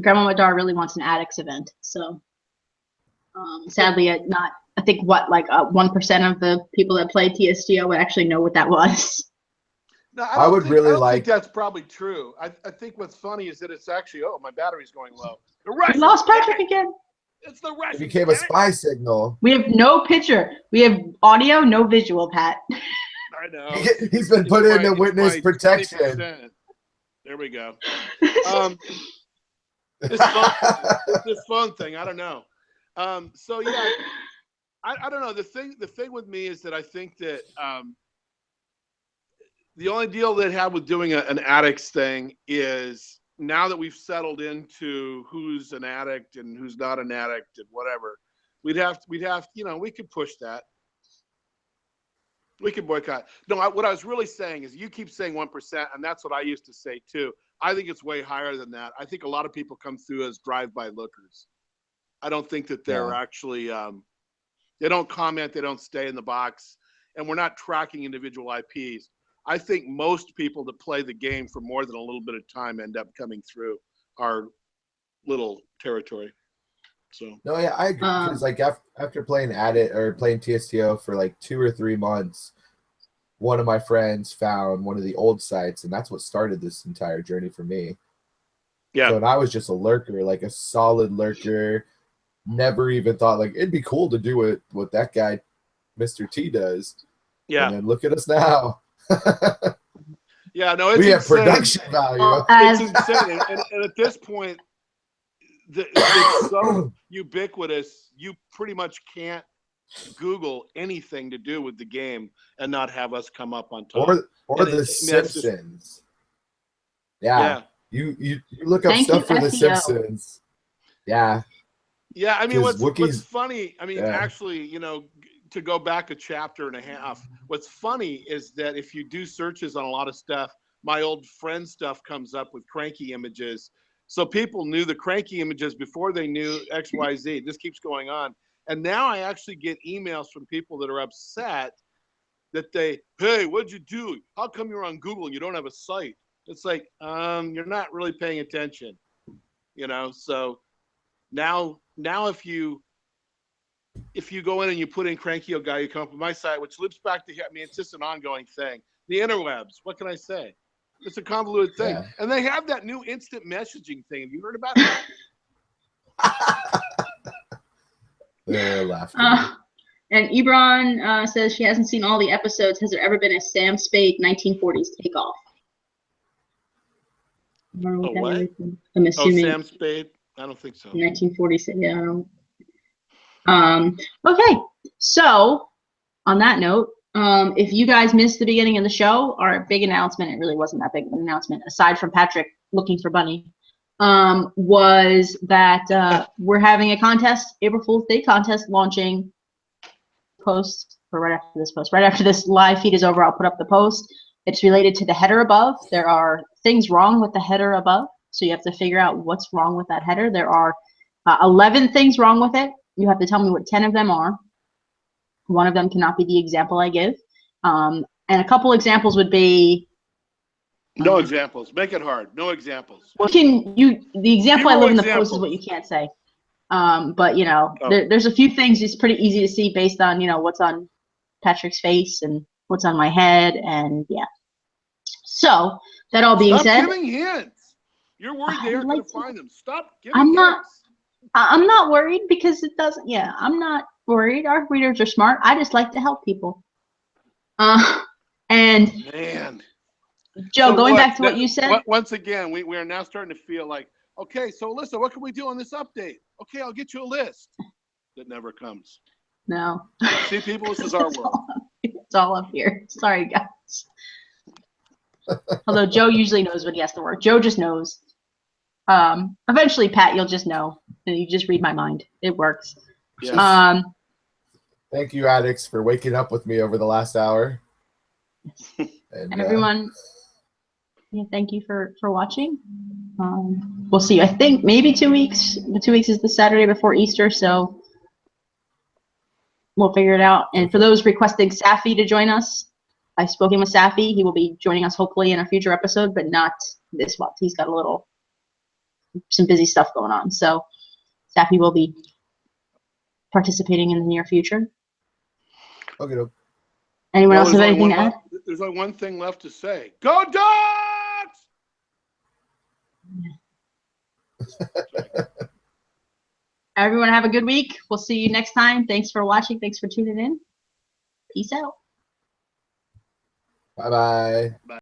Grandma Madar really wants an Addicts event, so sadly, not. I think 1% of the people that play TSTO would actually know what that was. No, I don't think that's probably true. I think what's funny is that it's actually, my battery's going low. We lost Patrick again. It's the Russians. It became a spy signal. We have no picture. We have audio, no visual, Pat. I know. He's been put into witness protection. 20%. There we go. This phone thing, I don't know. So yeah, I don't know. The thing with me is that I think that the only deal they have with doing an addicts thing is now that we've settled into who's an addict and who's not an addict and whatever, we'd have we could push that. We could boycott. No, what I was really saying is you keep saying 1%, and that's what I used to say too. I think it's way higher than that. I think a lot of people come through as drive-by lookers. I don't think that they're actually, they don't comment, they don't stay in the box, and we're not tracking individual IPs. I think most people that play the game for more than a little bit of time end up coming through our little territory. So No, yeah, I agree. Because like after playing playing TSTO for like 2 or 3 months, one of my friends found one of the old sites, and that's what started this entire journey for me. Yeah. So, and I was just a lurker, like a solid lurker. Never even thought like it'd be cool to do what that guy, Mr. T, does. Yeah. And then look at us now. Yeah, no, it's we have insane. production value. It's insane. And at this point, it's so ubiquitous, you pretty much can't Google anything to do with the game and not have us come up on top. Or The Simpsons. Yeah. You look up stuff for The Simpsons. Yeah. Yeah, I mean, what's funny, I mean, actually, you know, to go back a chapter and a half, what's funny is that if you do searches on a lot of stuff, my old friend stuff comes up with cranky images. So people knew the cranky images before they knew XYZ. This keeps going on. And now I actually get emails from people that are upset that hey, what'd you do? How come you're on Google and you don't have a site? It's like, you're not really paying attention, you know? So now if you go in and you put in Cranky Guy, you come up with my site, which loops back to here. I mean, it's just an ongoing thing. The interwebs, what can I say? It's a convoluted thing. Yeah. And they have that new instant messaging thing. Have you heard about that? They're laughing. And Ebron says she hasn't seen all the episodes. Has there ever been a Sam Spade 1940s takeoff? I don't know what that is. I'm assuming. Sam Spade? I don't think so. 1946. Yeah. Okay. So, on that note, if you guys missed the beginning of the show, our big announcement, it really wasn't that big of an announcement, aside from Patrick looking for Bunny, was that we're having a contest, April Fool's Day contest, launching right after this live feed is over, I'll put up the post. It's related to the header above. There are things wrong with the header above, so you have to figure out what's wrong with that header. There are 11 things wrong with it. You have to tell me what 10 of them are. One of them cannot be the example I give. And a couple examples would be... No examples. Make it hard. No examples. Well, the example I live in the post is what you can't say. But, you know, there's a few things it's pretty easy to see based on, you know, what's on Patrick's face and what's on my head. And, yeah. So, that all being said... Stop giving hints. You're worried they aren't going to find them. Stop giving hints. I'm not worried because it doesn't. Yeah, I'm not worried. Our readers are smart. I just like to help people. And man, Joe, so going back to what you said. Once again, we are now starting to feel like, okay, so Alyssa, what can we do on this update? Okay, I'll get you a list. That never comes. No. See, people, this is our world. It's all up here. Sorry, guys. Although Joe usually knows when he has to work. Joe just knows. Eventually, Pat, you'll just know. And you just read my mind. It works. Yes. Thank you, Addicts, for waking up with me over the last hour. And everyone, yeah, thank you for watching. We'll see you, I think, maybe 2 weeks. The 2 weeks is the Saturday before Easter, so we'll figure it out. And for those requesting Safi to join us, I've spoken with Safi. He will be joining us hopefully in a future episode, but not this month. He's got some busy stuff going on. So Safi will be participating in the near future. Okay. Anyone else have anything to add? There's only one thing left to say. Go Dogs! Everyone have a good week. We'll see you next time. Thanks for watching. Thanks for tuning in. Peace out. Bye-bye. Bye.